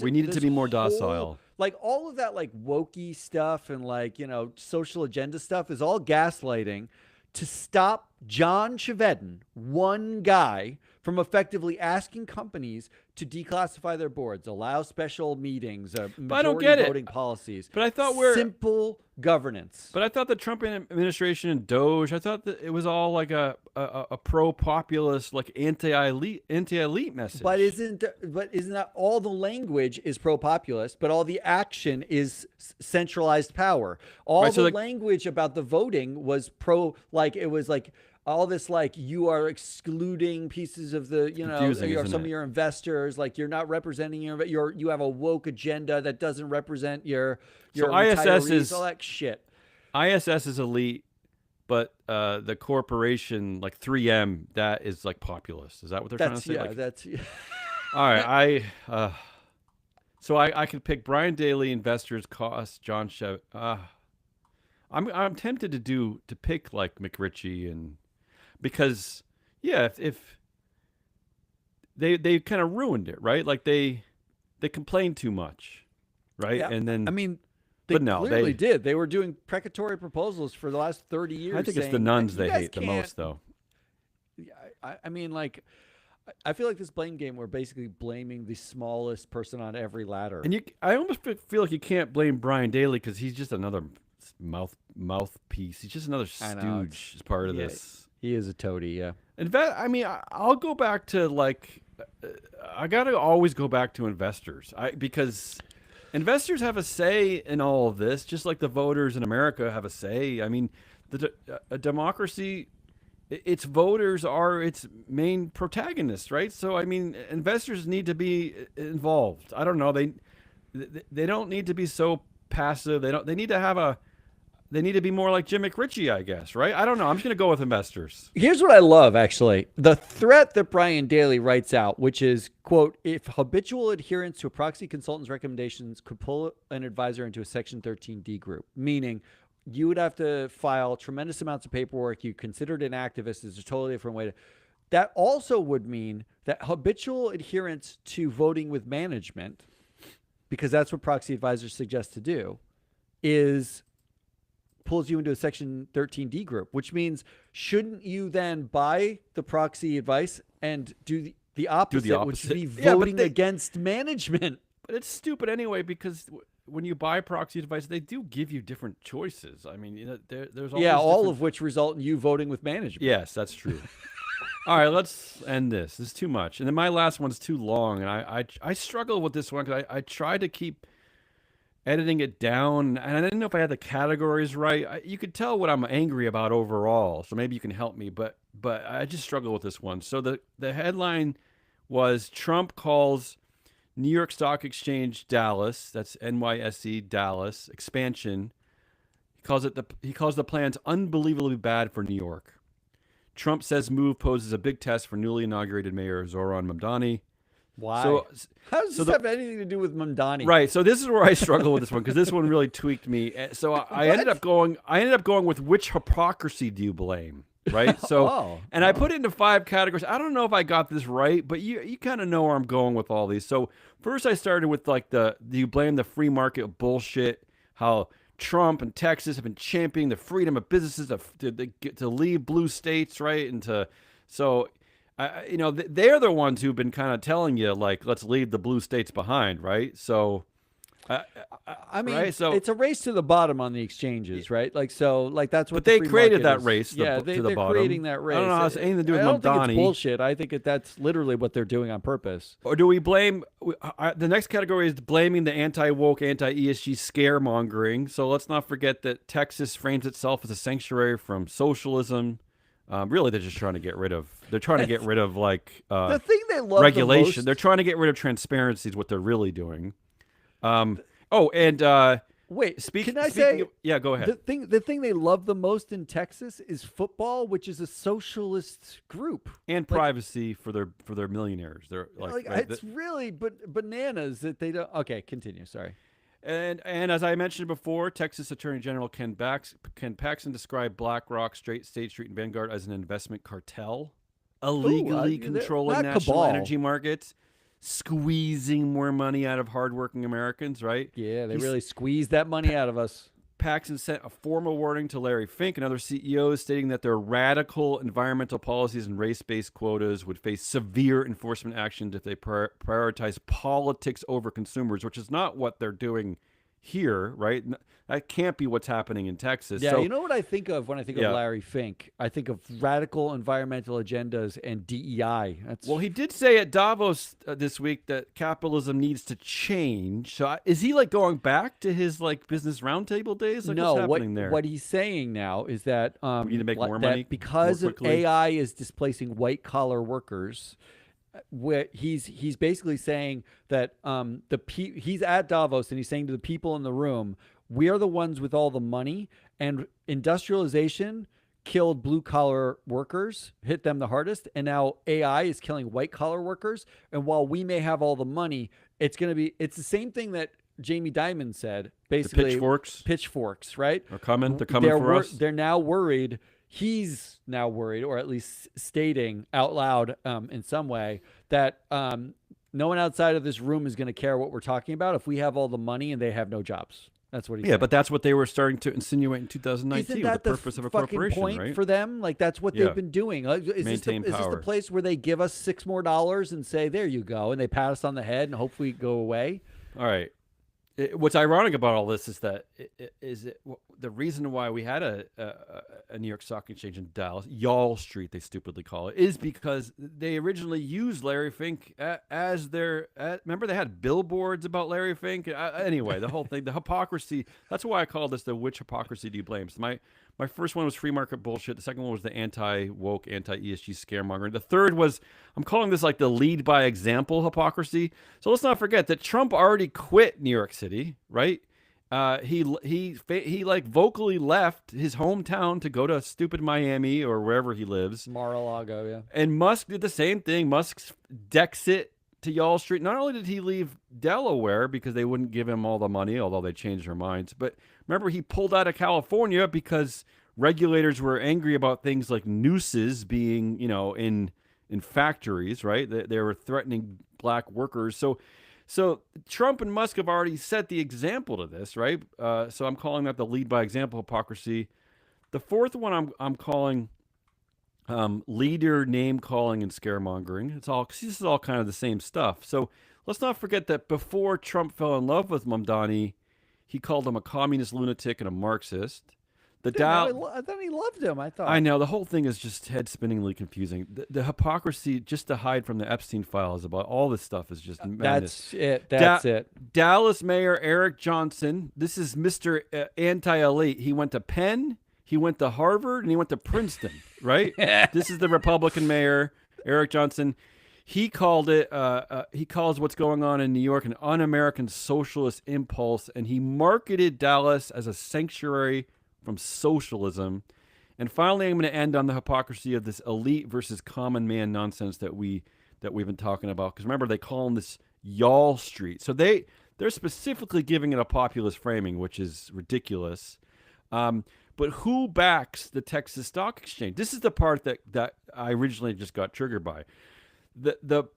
S1: We needed to
S2: this
S1: be more
S2: whole-
S1: docile.
S2: Like all of that like wokey stuff and like, social agenda stuff is all gaslighting to stop John Chevedden, one guy, from effectively asking companies to declassify their boards, allow special meetings,
S1: I don't
S2: majority
S1: get it.
S2: voting policies.
S1: But I thought
S2: simple governance.
S1: But I thought the Trump administration and Doge, I thought that it was all like a pro-populist, like anti-elite message.
S2: But isn't that all the language is pro-populist, but all the action is centralized power? All
S1: Right, so
S2: the
S1: like-
S2: language about the voting was it was like all this like you are excluding pieces of the
S1: Confusing,
S2: or
S1: isn't
S2: some
S1: it?
S2: of your investors, like you're not representing you have a woke agenda that doesn't represent your
S1: ISS
S2: retirees,
S1: is-
S2: all that shit.
S1: ISS is elite, but the corporation, like 3M, that is like populist. Is that what they're trying to say? Like,
S2: That's
S1: all right, so I could pick Brian Daly, investors cost, John Chev. I'm tempted to pick like McRitchie and because if they kind of ruined it, right? Like they complained too much, right?
S2: Yeah.
S1: And then
S2: I mean, they
S1: But no,
S2: clearly
S1: they-
S2: did. They were doing precatory proposals for the last 30 years.
S1: I think it's the
S2: saying,
S1: nuns
S2: "You
S1: they
S2: guys
S1: hate the
S2: can't-"
S1: most, though.
S2: I mean, like, I feel like this blame game, we're basically blaming the smallest person on every ladder.
S1: And I almost feel like you can't blame Brian Daly because he's just another mouthpiece. He's just another
S2: I know,
S1: stooge as part of
S2: yeah.
S1: this.
S2: He is a toady, yeah.
S1: In fact, I mean, I'll go back to like, I gotta always go back to investors. Because investors have a say in all of this, just like the voters in America have a say. I mean, a democracy, its voters are its main protagonists, right? So, I mean, investors need to be involved. I don't know. They don't need to be so passive. They need to have they need to be more like Jim McRitchie, I guess, right? I don't know. I'm just going to go with investors.
S2: Here's what I love, actually. The threat that Brian Daly writes out, which is, quote, if habitual adherence to a proxy consultant's recommendations could pull an advisor into a Section 13D group, meaning you would have to file tremendous amounts of paperwork. You considered an activist is a totally different way to. That also would mean that habitual adherence to voting with management, because that's what proxy advisors suggest to do, pulls you into a Section 13D group, which means shouldn't you then buy the proxy advice and do the opposite, which would be voting against management?
S1: But it's stupid anyway, because when you buy proxy advice, they do give you different choices. I mean, there's
S2: all of which result in you voting with management.
S1: Yes, that's true. All right, let's end this. This is too much. And then my last one's too long, and I struggle with this one because I tried to keep editing it down, and I didn't know if I had the categories right. You could tell what I'm angry about overall, so maybe you can help me. But I just struggle with this one. So the headline was Trump calls New York Stock Exchange Dallas, that's NYSE Dallas expansion. He calls the plans unbelievably bad for New York. Trump says move poses a big test for newly inaugurated Mayor Zoran Mamdani.
S2: Why? How does this have anything to do with Mamdani?
S1: Right. So this is where I struggle with this one, because this one really tweaked me. So I ended up going with which hypocrisy do you blame? Right. So I put it into 5 categories. I don't know if I got this right, but you kind of know where I'm going with all these. So first I started with like do you blame the free market bullshit? How Trump and Texas have been championing the freedom of businesses to leave blue states, right? And they're the ones who've been kind of telling you, like, let's leave the blue states behind, right? So,
S2: I mean,
S1: right? So
S2: it's a race to the bottom on the exchanges, right? That's what.
S1: But they created that race.
S2: To the bottom. They're creating that race.
S1: I don't know how it's anything to do with
S2: Mamdani. I don't think it's bullshit. I think that's literally what they're doing on purpose.
S1: Or do we blame? The next category is blaming the anti-woke, anti-ESG scaremongering. So let's not forget that Texas frames itself as a sanctuary from socialism. Really, they're just trying to get rid of. They're trying to get rid of
S2: the thing they love
S1: regulation.
S2: The most.
S1: They're trying to get rid of transparency. Is what they're really doing.
S2: Wait,
S1: yeah, go ahead.
S2: The thing they love the most in Texas is football, which is a socialist group,
S1: and privacy for their millionaires. They're
S2: it's really bananas that they don't. Okay, continue. Sorry.
S1: And as I mentioned before, Texas Attorney General Ken Paxton described BlackRock, State Street, and Vanguard as an investment cartel, illegally controlling national energy markets, squeezing more money out of hardworking Americans, right?
S2: Yeah, they really squeezed that money out of us.
S1: Paxton sent a formal warning to Larry Fink and other CEOs, stating that their radical environmental policies and race-based quotas would face severe enforcement actions if they prioritize politics over consumers, which is not what they're doing here, right? That can't be what's happening in Texas.
S2: Yeah,
S1: so,
S2: you know what I think of when I think of Larry Fink? I think of radical environmental agendas and DEI.
S1: Well, he did say at Davos this week that capitalism needs to change. So is he going back to his business roundtable days?
S2: No,
S1: what's happening there?
S2: What he's saying now is that
S1: we need to make more money
S2: because
S1: more quickly.
S2: AI is displacing white collar workers. He's basically saying that he's at Davos and he's saying to the people in the room, we are the ones with all the money, and industrialization killed blue collar workers, hit them the hardest, and now AI is killing white collar workers. And while we may have all the money, it's the same thing that Jamie Dimon said. Basically,
S1: the
S2: pitchforks, right?
S1: They're coming for us.
S2: They're now worried. He's now worried, or at least stating out loud in some way, that no one outside of this room is going to care what we're talking about if we have all the money and they have no jobs. That's what he's saying.
S1: But that's what they were starting to insinuate in 2019.
S2: Isn't that
S1: the purpose of a corporation,
S2: point
S1: right?
S2: for them? That's what they've been doing. Is this the place where they give us $6 more and say, there you go, and they pat us on the head and hopefully go away?
S1: All right. What's ironic about all this is that the reason why we had a New York Stock Exchange in Dallas, Y'all Street, they stupidly call it, is because they originally used Larry Fink as their. Remember, they had billboards about Larry Fink. Anyway, the whole thing, the hypocrisy. That's why I call this the which hypocrisy do you blame? So my first one was free market bullshit. The second one was the anti-woke, anti-ESG scaremongering. The third was, I'm calling this the lead by example hypocrisy. So let's not forget that Trump already quit New York City, right? He like vocally left his hometown to go to stupid Miami or wherever he lives.
S2: Mar-a-Lago, yeah.
S1: And Musk did the same thing. Musk's Dexit to Y'all Street. Not only did he leave Delaware because they wouldn't give him all the money, although they changed their minds, but remember he pulled out of California because regulators were angry about things like nooses being, in factories, right? They were threatening black workers. So Trump and Musk have already set the example to this, right? So I'm calling that the lead by example hypocrisy. The fourth one I'm calling leader name calling and scaremongering. This is all kind of the same stuff. So let's not forget that before Trump fell in love with Mamdani, he called him a communist lunatic and a Marxist.
S2: I thought he loved him. I thought.
S1: I know the whole thing is just head spinningly confusing. The hypocrisy just to hide from the Epstein files about all this stuff is just madness.
S2: That's it.
S1: Dallas Mayor Eric Johnson. This is Mr. Anti-elite. He went to Penn, he went to Harvard, and he went to Princeton. Right? This is the Republican mayor Eric Johnson. He called it. He calls what's going on in New York an un-American socialist impulse, and he marketed Dallas as a sanctuary from socialism. And finally, I'm going to end on the hypocrisy of this elite versus common man nonsense that we've been talking about. Because remember, they call them this Y'all Street. So they're specifically giving it a populist framing, which is ridiculous. But who backs the Texas Stock Exchange? This is the part that I originally just got triggered by. The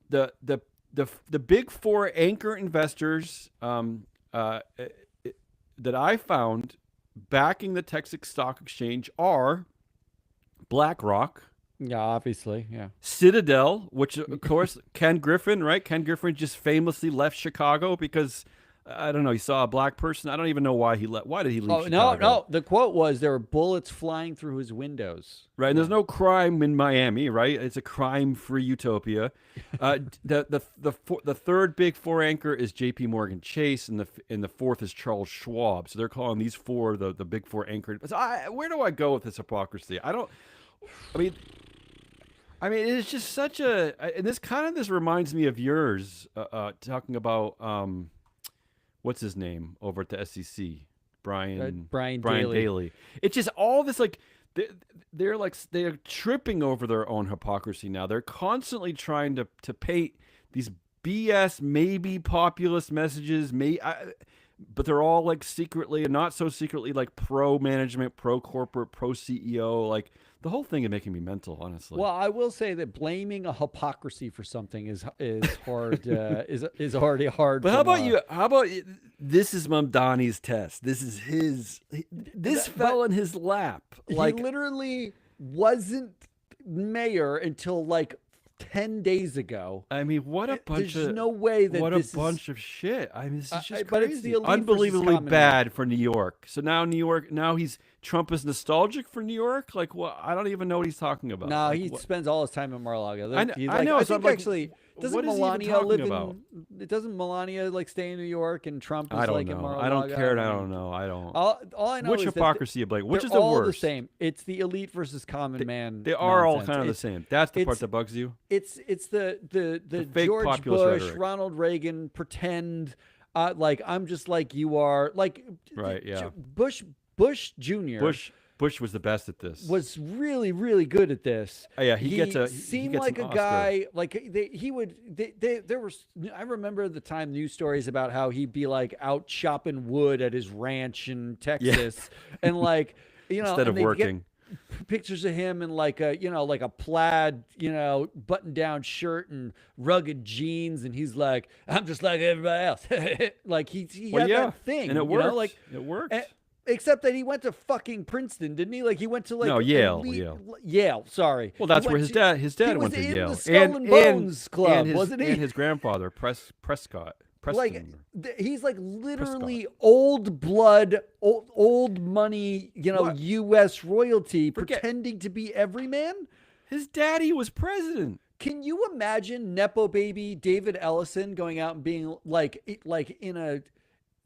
S1: big four anchor investors that I found backing the Texas Stock Exchange are BlackRock.
S2: Yeah, obviously, yeah.
S1: Citadel, which of course Ken Griffin, right? Ken Griffin just famously left Chicago because I don't know, he saw a black person. I don't even know why he left. Why did he leave Chicago?
S2: No. The quote was there were bullets flying through his windows.
S1: Right, and there's no crime in Miami, right? It's a crime-free utopia. The third big four anchor is J.P. Morgan Chase, and the fourth is Charles Schwab. So they're calling these four the big four anchor. So where do I go with this hypocrisy? I mean, it's just such a. And this reminds me of yours talking about what's his name over at the SEC, Brian Daly. It's just all this like. They're tripping over their own hypocrisy now. They're constantly trying to paint these BS, maybe populist messages, but they're all like secretly and not so secretly like pro management, pro corporate, pro CEO. Like the whole thing is making me mental, honestly.
S2: Well, I will say that blaming a hypocrisy for something is hard. is already hard.
S1: But how about you? How about this is Mamdani's test? This is his. This fell in his lap. Like
S2: he literally wasn't mayor until like 10 days ago.
S1: I mean, what a bunch
S2: There's
S1: of
S2: no way that
S1: what
S2: this
S1: a bunch of shit. I mean, this is just
S2: but
S1: crazy.
S2: it's the elite
S1: Unbelievably
S2: versus
S1: bad for New York. So now Trump is nostalgic for New York. Like, what? I don't even know what he's talking about.
S2: No,
S1: like,
S2: he spends all his time in Mar-a-Lago.
S1: I know.
S2: I
S1: So
S2: think actually, doesn't Melania live in? Doesn't Melania like stay in New York and Trump is like in Mar-a-Lago?
S1: I don't care. I don't know. I don't.
S2: All I know
S1: Which
S2: is
S1: hypocrisy, Blake? Which is
S2: they're
S1: the
S2: all
S1: worst?
S2: the same. It's the elite versus common man.
S1: They are all
S2: nonsense.
S1: kind of the same. That's the part that bugs you.
S2: It's the
S1: fake
S2: George
S1: populist
S2: Bush,
S1: rhetoric.
S2: Ronald Reagan pretend like I'm just like you are. Like
S1: Right, yeah.
S2: Bush Jr.
S1: Bush was the best at this.
S2: Was really, really good at this.
S1: Oh, yeah, he gets
S2: seemed
S1: an
S2: like a
S1: Oscar.
S2: guy like there were. I remember the time news stories about how he'd be like out chopping wood at his ranch in Texas, and like
S1: Instead of working.
S2: Pictures of him in like a plaid, button down shirt and rugged jeans, and he's like, I'm just like everybody else. Like he had that thing,
S1: and it worked.
S2: Like
S1: it worked.
S2: Except that he went to fucking Princeton, didn't he? Like he went to like
S1: Yale.
S2: Sorry.
S1: Well, that's where his dad went to Yale.
S2: The Skull and Bones Club, wasn't he?
S1: And his grandfather, Prescott.
S2: Like he's like literally old blood, old money, U.S. royalty, pretending to be everyman.
S1: His daddy was president.
S2: Can you imagine Nepo baby David Ellison going out and being like in a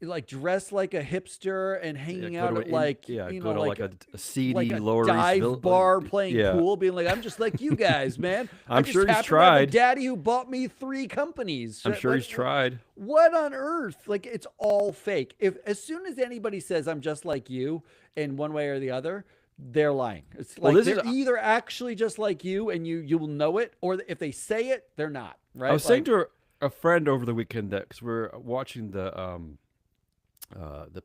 S2: like dressed like a hipster and hanging
S1: go
S2: out
S1: to
S2: at
S1: an
S2: like
S1: yeah,
S2: you
S1: go
S2: know
S1: to
S2: like
S1: a seedy
S2: like a
S1: Lower East
S2: dive bar playing
S1: yeah.
S2: pool, being like, I'm just like you guys, man. I
S1: I'm
S2: just
S1: sure he's
S2: happen to have a
S1: tried.
S2: daddy who bought me 3 companies.
S1: I'm sure he's tried.
S2: What on earth? Like, it's all fake. If as soon as anybody says I'm just like you in one way or the other, they're lying. It's
S1: Well,
S2: like
S1: this is
S2: they're either actually just like you and you will know it, or if they say it, they're not. Right?
S1: I was saying to a friend over the weekend that because we're watching the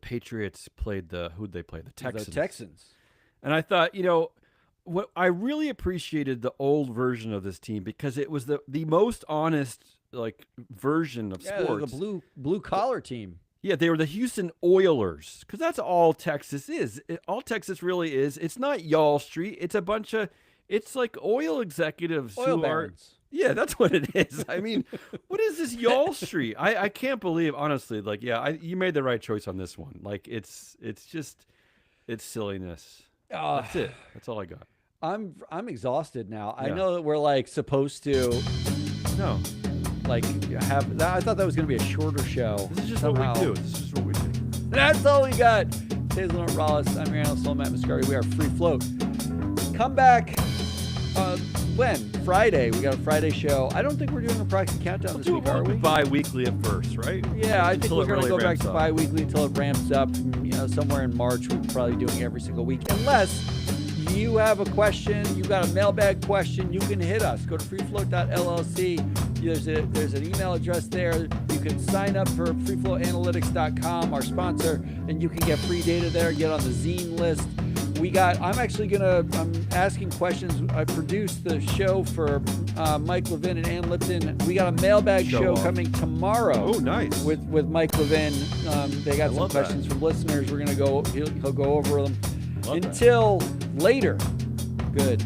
S1: Patriots played who'd they play? The Texans.
S2: The Texans.
S1: And I thought, what I really appreciated the old version of this team because it was the most honest like version of sports.
S2: The blue collar team.
S1: Yeah, they were the Houston Oilers because that's all Texas is. All Texas really is. It's not Y'all Street. It's a bunch of. It's like oil executives
S2: Oil
S1: who
S2: barons.
S1: Yeah, that's what it is. I mean, what is this Y'all Street? I can't believe, honestly. Like, yeah, you made the right choice on this one. Like, it's silliness. That's it. That's all I got.
S2: I'm exhausted now. I
S1: Yeah.
S2: know that we're like supposed to
S1: No,
S2: like have that. I thought that was going to be a shorter show.
S1: this is just
S2: somehow.
S1: what we do. This is just what we do.
S2: That's all we got. Today's Leonard Rallis. I'm your analyst, Matt Mascari. We are Free Float. Come back. When? Friday. We got a Friday show. I don't think we're doing a proxy countdown this week, are we?
S1: Bi-weekly at first, right?
S2: Yeah, I think
S1: Until
S2: we're
S1: it
S2: going to
S1: really
S2: go back
S1: ramps
S2: to
S1: up.
S2: bi-weekly until it ramps up. Somewhere in March, we're probably doing every single week. Unless you have a question, you got a mailbag question, you can hit us. Go to freefloat.llc. There's an email address there. You can sign up for freefloatanalytics.com, our sponsor, and you can get free data there, get on the zine list. I'm asking questions. I produced the show for Mike Levin and Ann Lipton. We got a mailbag show
S1: off.
S2: coming tomorrow.
S1: Oh, nice.
S2: With Mike Levin. They got some
S1: love
S2: questions from listeners. We're gonna go. He'll go over them.
S1: Love that.
S2: Until later. Good.